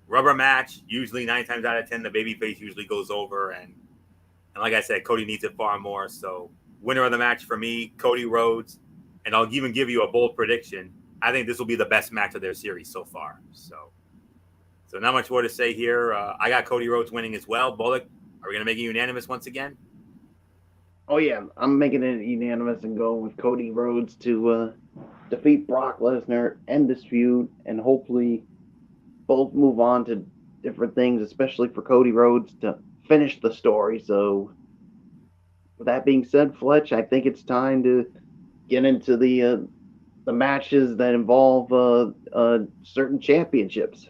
rubber match, usually 9 times out of 10, the babyface usually goes over. And like I said, Cody needs it far more. So winner of the match for me, Cody Rhodes. And I'll even give you a bold prediction. I think this will be the best match of their series so far. So not much more to say here. I got Cody Rhodes winning as well. Bullock, are we going to make it unanimous once again? oh yeah, I'm making it unanimous and going with Cody Rhodes to defeat Brock Lesnar, end this feud, and hopefully both move on to different things, especially for Cody Rhodes to finish the story. So, with that being said, Fletch, I think it's time to get into the matches that involve certain championships.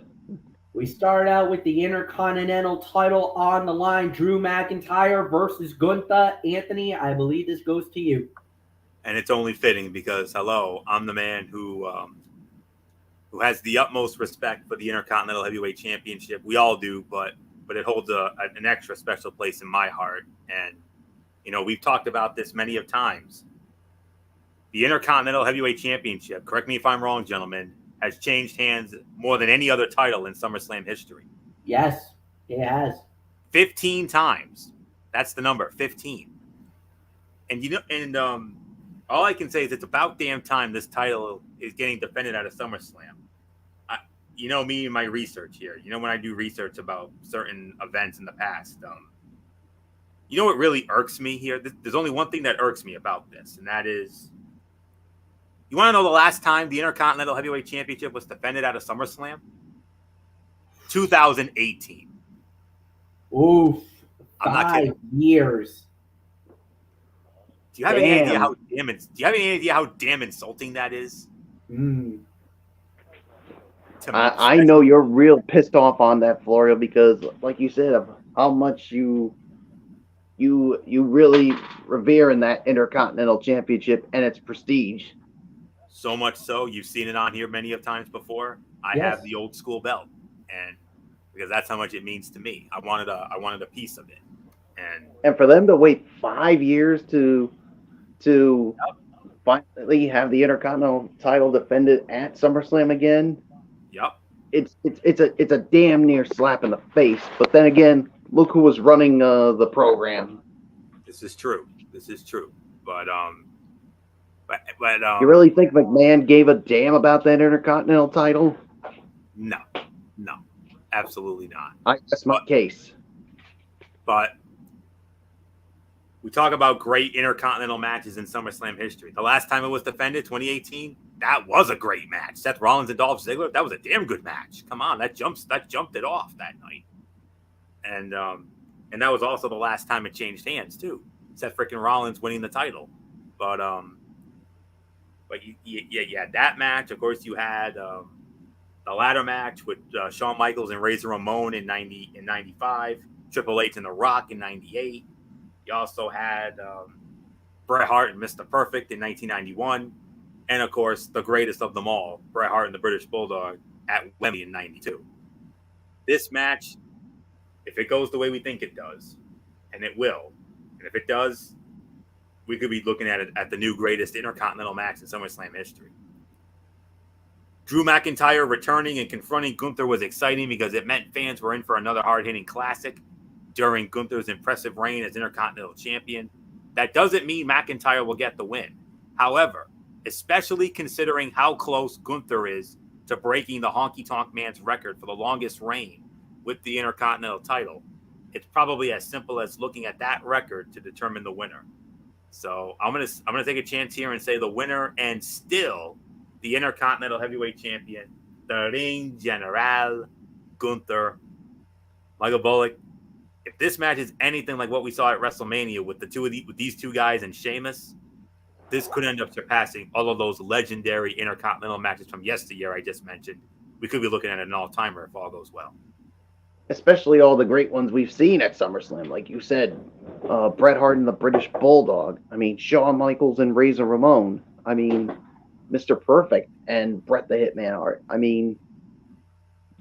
We start out with the Intercontinental title on the line. Drew McIntyre versus Gunther. Anthony, I believe this goes to you. And it's only fitting because, hello, I'm the man who has the utmost respect for the Intercontinental Heavyweight Championship. We all do, but it holds an extra special place in my heart. And, we've talked about this many of times. The Intercontinental Heavyweight Championship, correct me if I'm wrong, gentlemen, has changed hands more than any other title in SummerSlam history. Yes, it has. 15 times. That's the number, 15. And all I can say is it's about damn time this title is getting defended at a SummerSlam. Me and my research here. When I do research about certain events in the past, what really irks me here? There's only one thing that irks me about this, and that is, you want to know the last time the Intercontinental Heavyweight Championship was defended at a SummerSlam? 2018. Oof. 5 years. Do you have any idea how damn insulting that is? I know you're real pissed off on that, Florio, because, like you said, of how much you really revere in that Intercontinental Championship and its prestige. So much so, you've seen it on here many of times before. I have the old school belt, and because that's how much it means to me. I wanted a piece of it, and for them to wait 5 years to finally have the Intercontinental title defended at SummerSlam again. Yep. It's a damn near slap in the face. But then again, look who was running the program. This is true. But you really think McMahon gave a damn about that Intercontinental title? No, absolutely not. That's my case. But we talk about great Intercontinental matches in SummerSlam history. The last time it was defended, 2018, that was a great match. Seth Rollins and Dolph Ziggler, that was a damn good match. Come on, that jumped it off that night. And that was also the last time it changed hands too. Seth freaking Rollins winning the title. But you had that match. Of course, you had the ladder match with Shawn Michaels and Razor Ramon in 95, Triple H and The Rock in 98. You also had Bret Hart and Mr. Perfect in 1991. And, of course, the greatest of them all, Bret Hart and the British Bulldog at Wembley in 92. This match, if it goes the way we think it does, and it will, and if it does, we could be looking at it at the new greatest Intercontinental match in SummerSlam history. Drew McIntyre returning and confronting Gunther was exciting because it meant fans were in for another hard-hitting classic during Gunther's impressive reign as Intercontinental Champion. That doesn't mean McIntyre will get the win. However, especially considering how close Gunther is to breaking the Honky Tonk Man's record for the longest reign with the Intercontinental title, it's probably as simple as looking at that record to determine the winner. So I'm gonna take a chance here and say the winner, and still the Intercontinental Heavyweight Champion, the Ring General, Gunther. Michael Bullock, if this match is anything like what we saw at WrestleMania with with these two guys and Sheamus, this could end up surpassing all of those legendary Intercontinental matches from yesteryear I just mentioned. We could be looking at an all-timer if all goes well. Especially all the great ones we've seen at SummerSlam. Like you said, Bret Hart and the British Bulldog. I mean, Shawn Michaels and Razor Ramon. I mean, Mr. Perfect and Bret the Hitman Hart. I mean,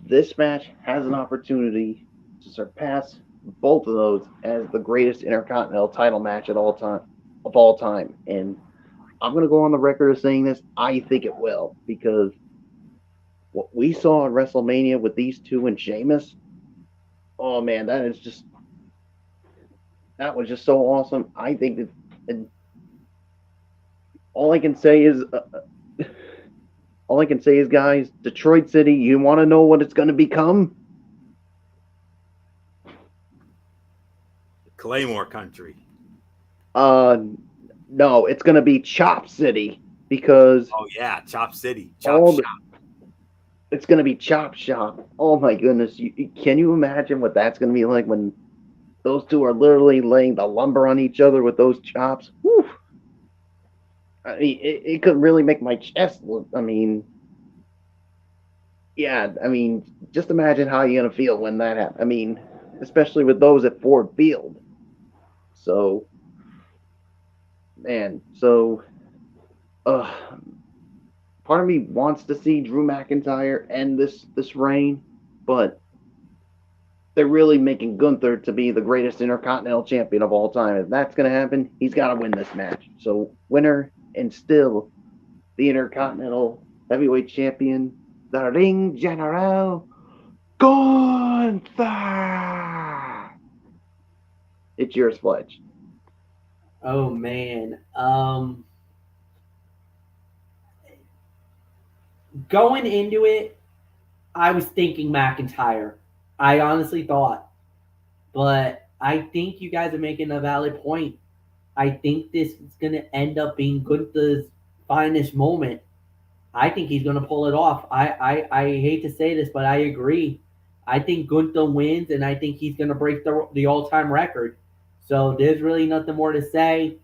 this match has an opportunity to surpass both of those as the greatest Intercontinental title match of all time. And I'm going to go on the record of saying this. I think it will, because what we saw at WrestleMania with these two and Sheamus, oh man, that was just so awesome. I think that, and all I can say is, guys, Detroit City, you want to know what it's going to become? Claymore Country. No, it's going to be Chop City, because Chop City. it's going to be chop shop. Oh my goodness. Can you imagine what that's going to be like when those two are literally laying the lumber on each other with those chops? Whew. I mean, it could really make my chest look. I mean, yeah, I mean, just imagine how you're going to feel when that happens. I mean, especially with those at Ford Field. So, man, so uh, part of me wants to see Drew McIntyre end this reign, but they're really making Gunther to be the greatest Intercontinental Champion of all time. If that's going to happen, he's got to win this match. So, winner and still the Intercontinental Heavyweight Champion, the Ring General, Gunther. It's yours, Fletch. Oh man. Going into it, I was thinking McIntyre. I honestly thought. But I think you guys are making a valid point. I think this is going to end up being Gunther's finest moment. I think he's going to pull it off. I hate to say this, but I agree. I think Gunther wins, and I think he's going to break the all-time record. So there's really nothing more to say.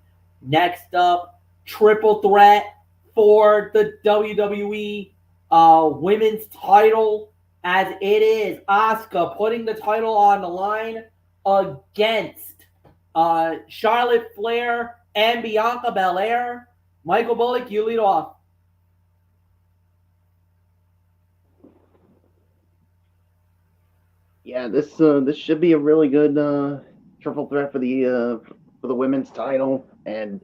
Next up, triple threat for the WWE women's title, as it is Asuka putting the title on the line against Charlotte Flair and Bianca Belair. Michael Bullock, you lead off. Yeah, this should be a really good triple threat for the women's title, and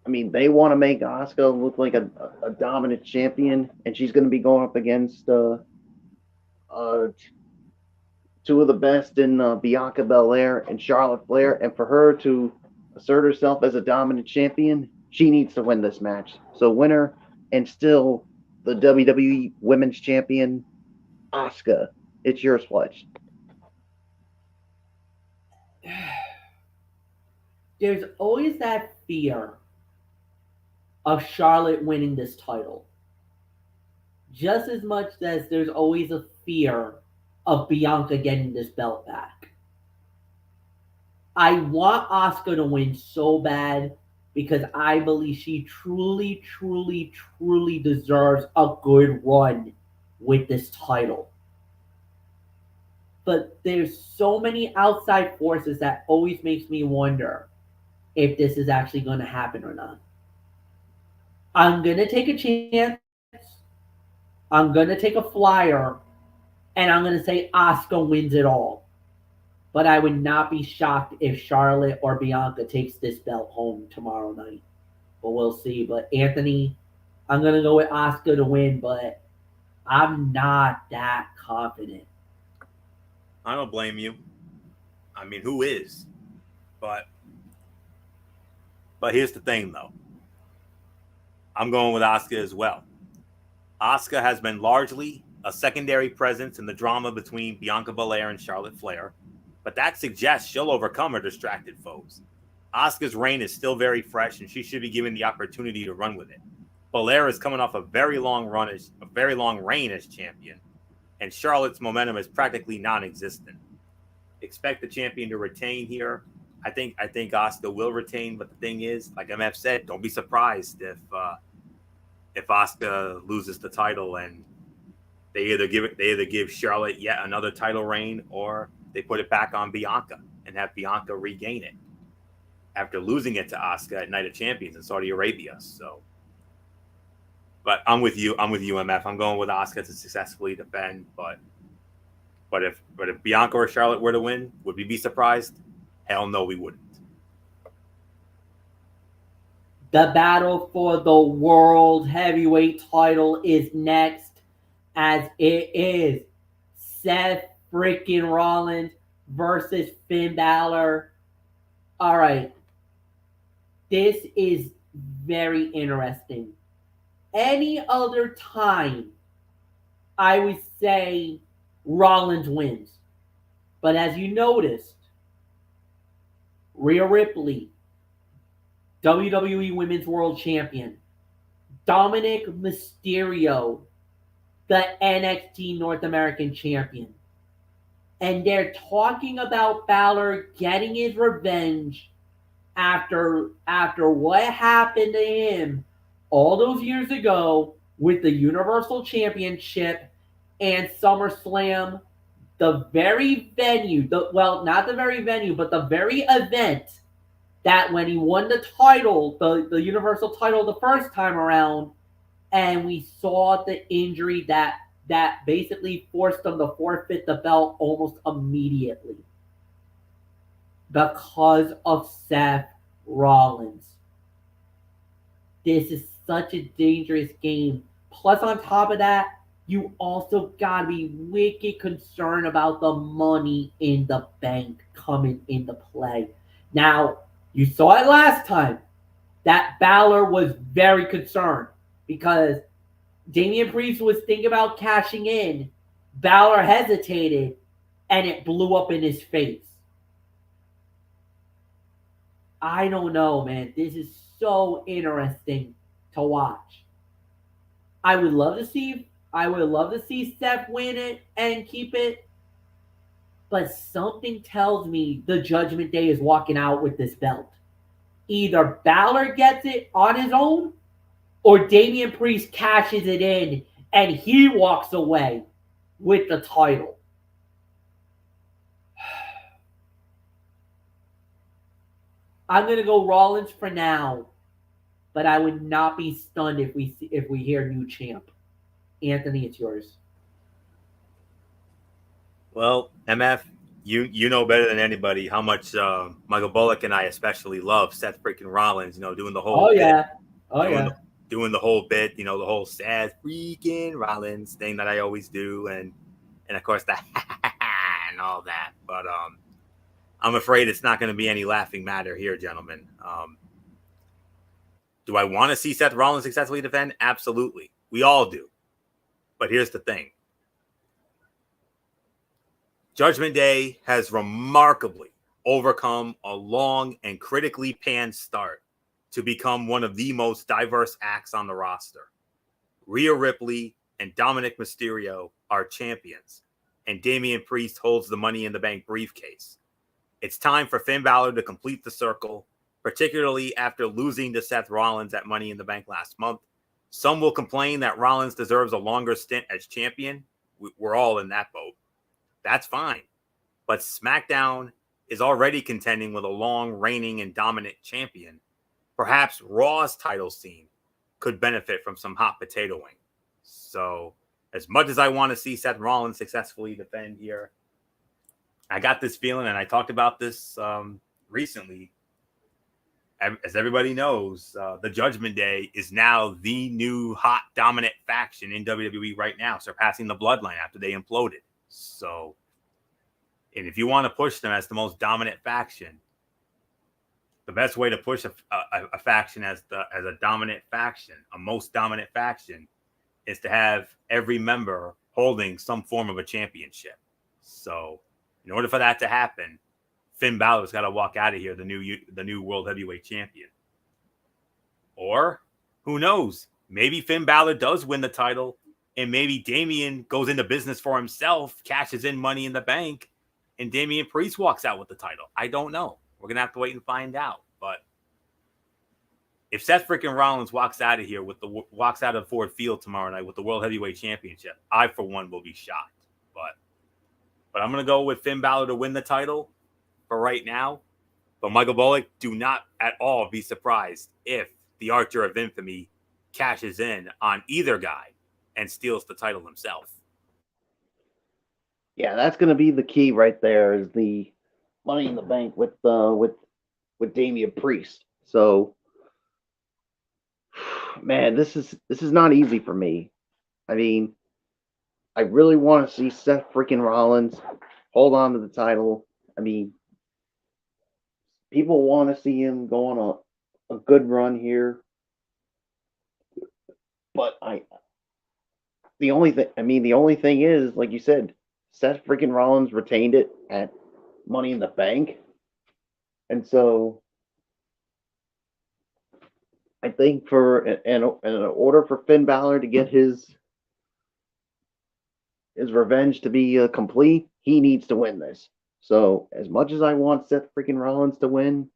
I mean they want to make Asuka look like a dominant champion, and she's going to be going up against uh, two of the best in Bianca Belair and Charlotte Flair, and for her to assert herself as a dominant champion, she needs to win this match. So winner and still the WWE Women's Champion, Asuka. It's yours, Fletch. There's always that fear of Charlotte winning this title. Just as much as there's always a fear of Bianca getting this belt back. I want Asuka to win so bad because I believe she truly, truly, truly deserves a good run with this title. But there's so many outside forces that always makes me wonder if this is actually going to happen or not. I'm going to take a chance. I'm going to take a flyer. And I'm going to say Asuka wins it all. But I would not be shocked if Charlotte or Bianca takes this belt home tomorrow night. But we'll see. But Anthony, I'm going to go with Asuka to win, but I'm not that confident. I don't blame you. I mean, who is? But here's the thing, though. I'm going with Asuka as well. Asuka has been largely a secondary presence in the drama between Bianca Belair and Charlotte Flair, but that suggests she'll overcome her distracted foes. Asuka's reign is still very fresh, and she should be given the opportunity to run with it. Belair is coming off a very long reign as champion, and Charlotte's momentum is practically non-existent. Expect the champion to retain here. I think Asuka will retain, but the thing is, like MF said, don't be surprised if Asuka loses the title and they either give Charlotte yet another title reign, or they put it back on Bianca and have Bianca regain it after losing it to Asuka at Night of Champions in Saudi Arabia. So, but I'm with you, MF. I'm going with Asuka to successfully defend, but if Bianca or Charlotte were to win, would we be surprised? Hell no, we wouldn't. The battle for the World Heavyweight title is next, as it is Seth freaking Rollins versus Finn Balor. All right. This is very interesting. Any other time, I would say Rollins wins. But as you noticed, Rhea Ripley, WWE Women's World Champion, Dominic Mysterio, the NXT North American champion. And they're talking about Balor getting his revenge after what happened to him all those years ago with the Universal Championship and SummerSlam, the very venue, not the very venue, but the very event that when he won the title, the Universal title the first time around, and we saw the injury that basically forced him to forfeit the belt almost immediately because of Seth Rollins. This is such a dangerous game. Plus, on top of that, you also gotta be wicked concerned about the money in the bank coming into play. Now, you saw it last time that Balor was very concerned because Damian Priest was thinking about cashing in. Balor hesitated, and it blew up in his face. I don't know, man. This is so interesting to watch. I would love to see. I would love to see Seth win it and keep it, but something tells me the Judgment Day is walking out with this belt. Either Balor gets it on his own, or Damian Priest cashes it in and he walks away with the title. I'm gonna go Rollins for now, but I would not be stunned if we hear new champ. Anthony, it's yours. Well, MF, you know better than anybody how much Michael Bullock and I especially love Seth freaking Rollins. Doing the whole Oh yeah. doing the whole bit. The whole Seth freaking Rollins thing that I always do, and of course the and all that. But I'm afraid it's not going to be any laughing matter here, gentlemen. Do I want to see Seth Rollins successfully defend? Absolutely, we all do. But here's the thing. Judgment Day has remarkably overcome a long and critically panned start to become one of the most diverse acts on the roster. Rhea Ripley and Dominic Mysterio are champions, and Damian Priest holds the Money in the Bank briefcase. It's time for Finn Balor to complete the circle, particularly after losing to Seth Rollins at Money in the Bank last month. Some will complain that Rollins deserves a longer stint as champion. We're all in that boat. That's fine. But SmackDown is already contending with a long reigning and dominant champion. Perhaps Raw's title scene could benefit from some hot potatoing. So, as much as I want to see Seth Rollins successfully defend here, I got this feeling, and I talked about this recently. As everybody knows, the Judgment Day is now the new hot dominant faction in WWE right now, surpassing the Bloodline after they imploded. So, and if you want to push them as the most dominant faction, the best way to push a faction as a dominant faction, a most dominant faction, is to have every member holding some form of a championship. So, in order for that to happen, Finn Balor's got to walk out of here the new World Heavyweight Champion. Or, who knows? Maybe Finn Balor does win the title, and maybe Damian goes into business for himself, cashes in Money in the Bank, and Damian Priest walks out with the title. I don't know. We're going to have to wait and find out. But if Seth freaking Rollins walks out of here walks out of Ford Field tomorrow night with the World Heavyweight Championship, I, for one, will be shocked. But I'm going to go with Finn Balor to win the title for right now. But Michael Bullock, do not at all be surprised if the Archer of Infamy cashes in on either guy and steals the title himself. Yeah, that's going to be the key right there, is the Money in the Bank with Damian Priest. So, man, this is not easy for me. I mean, I really want to see Seth freaking Rollins hold on to the title. I mean, people want to see him go on a good run here. But the only thing is, like you said, Seth freaking Rollins retained it at Money in the Bank. And so I think in order for Finn Balor to get his his revenge to be complete, he needs to win this. So as much as I want Seth freaking Rollins to win,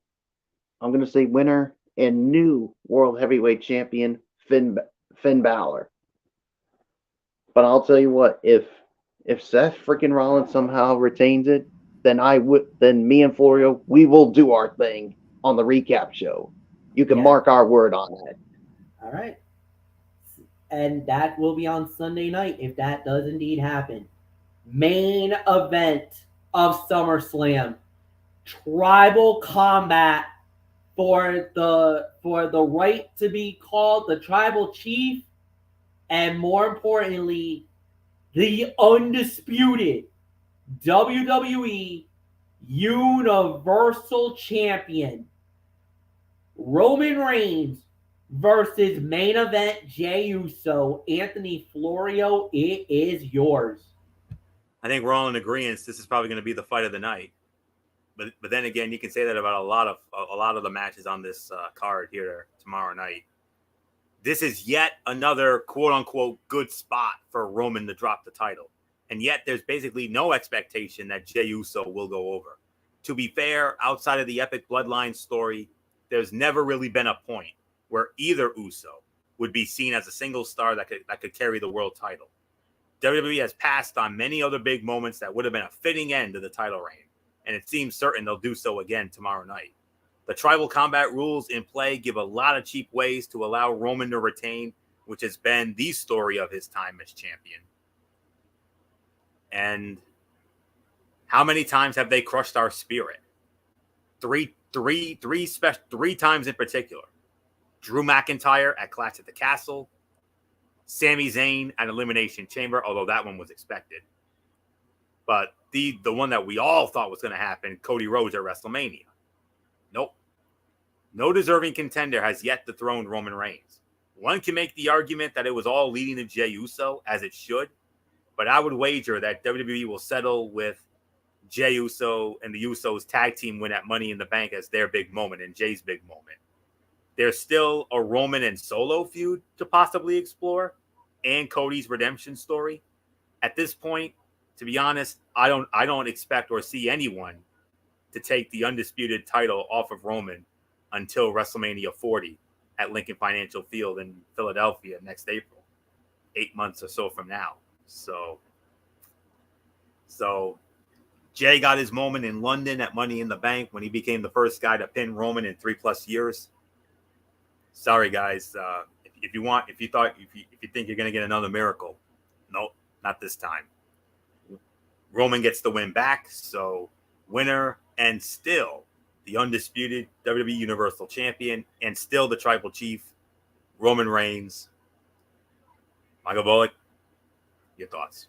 I'm gonna say winner and new World Heavyweight Champion Finn Balor. But I'll tell you what, if Seth freaking Rollins somehow retains it, then me and Florio, we will do our thing on the recap show. You can mark our word on that. All right. And that will be on Sunday night if that does indeed happen. Main event of SummerSlam. Tribal combat for the right to be called the tribal chief, and more importantly, the undisputed WWE Universal Champion Roman Reigns versus main event Jey Uso. Anthony Florio, it is yours. I think we're all in agreement. This is probably going to be the fight of the night. But then again, you can say that about a lot of the matches on this card here tomorrow night. This is yet another quote unquote good spot for Roman to drop the title. And yet there's basically no expectation that Jey Uso will go over. To be fair, outside of the epic bloodline story, there's never really been a point where either Uso would be seen as a single star that could carry the world title. WWE has passed on many other big moments that would have been a fitting end to the title reign, and it seems certain they'll do so again tomorrow night. The tribal combat rules in play give a lot of cheap ways to allow Roman to retain, which has been the story of his time as champion. And how many times have they crushed our spirit? Three times in particular. Drew McIntyre at Clash at the Castle, Sami Zayn at Elimination Chamber, although that one was expected. But the one that we all thought was going to happen, Cody Rhodes at WrestleMania. Nope. No deserving contender has yet dethroned Roman Reigns. One can make the argument that it was all leading to Jey Uso, as it should, but I would wager that WWE will settle with Jey Uso and the Usos tag team win at Money in the Bank as their big moment and Jay's big moment. There's still a Roman and Solo feud to possibly explore, and Cody's redemption story. At this point, to be honest, I don't expect or see anyone to take the undisputed title off of Roman until WrestleMania 40 at Lincoln Financial Field in Philadelphia next April, 8 months or so from now. So Jay got his moment in London at Money in the Bank when he became the first guy to pin Roman in 3+ years. Sorry, guys. If you think you're gonna get another miracle, nope, not this time. Roman gets the win back, so winner and still the undisputed WWE Universal Champion and still the Tribal Chief, Roman Reigns. Michael Bullock, your thoughts?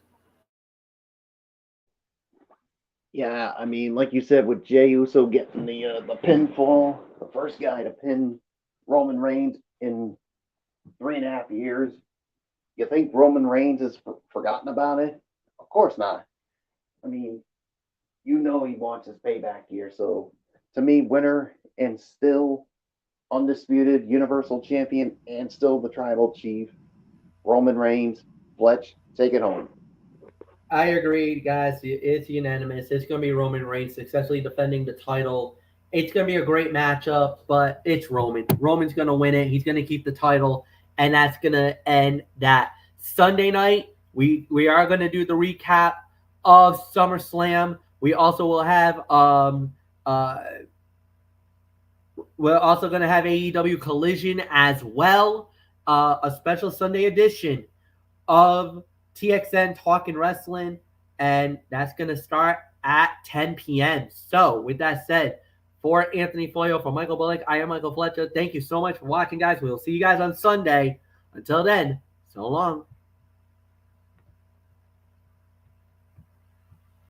Yeah, I mean, like you said, with Jey Uso getting the pinfall, the first guy to pin Roman Reigns in 3.5 years, you think Roman Reigns has forgotten about it? Of course not. I mean, he wants his payback here. So, to me, winner and still undisputed Universal Champion and still the Tribal Chief, Roman Reigns. Fletch, take it home. I agree, guys. It's unanimous. It's going to be Roman Reigns successfully defending the title. It's going to be a great matchup, but it's Roman. Roman's going to win it. He's going to keep the title, and that's going to end that. Sunday night, we are going to do the recap of SummerSlam. We also will have we're also going to have AEW Collision as well, a special Sunday edition of TXN Talking Wrestling, and that's going to start at 10 p.m. So, with that said, for Anthony Florio, for Michael Bullock, I am Michael Fletcher. Thank you so much for watching, guys. We'll see you guys on Sunday. Until then, so long.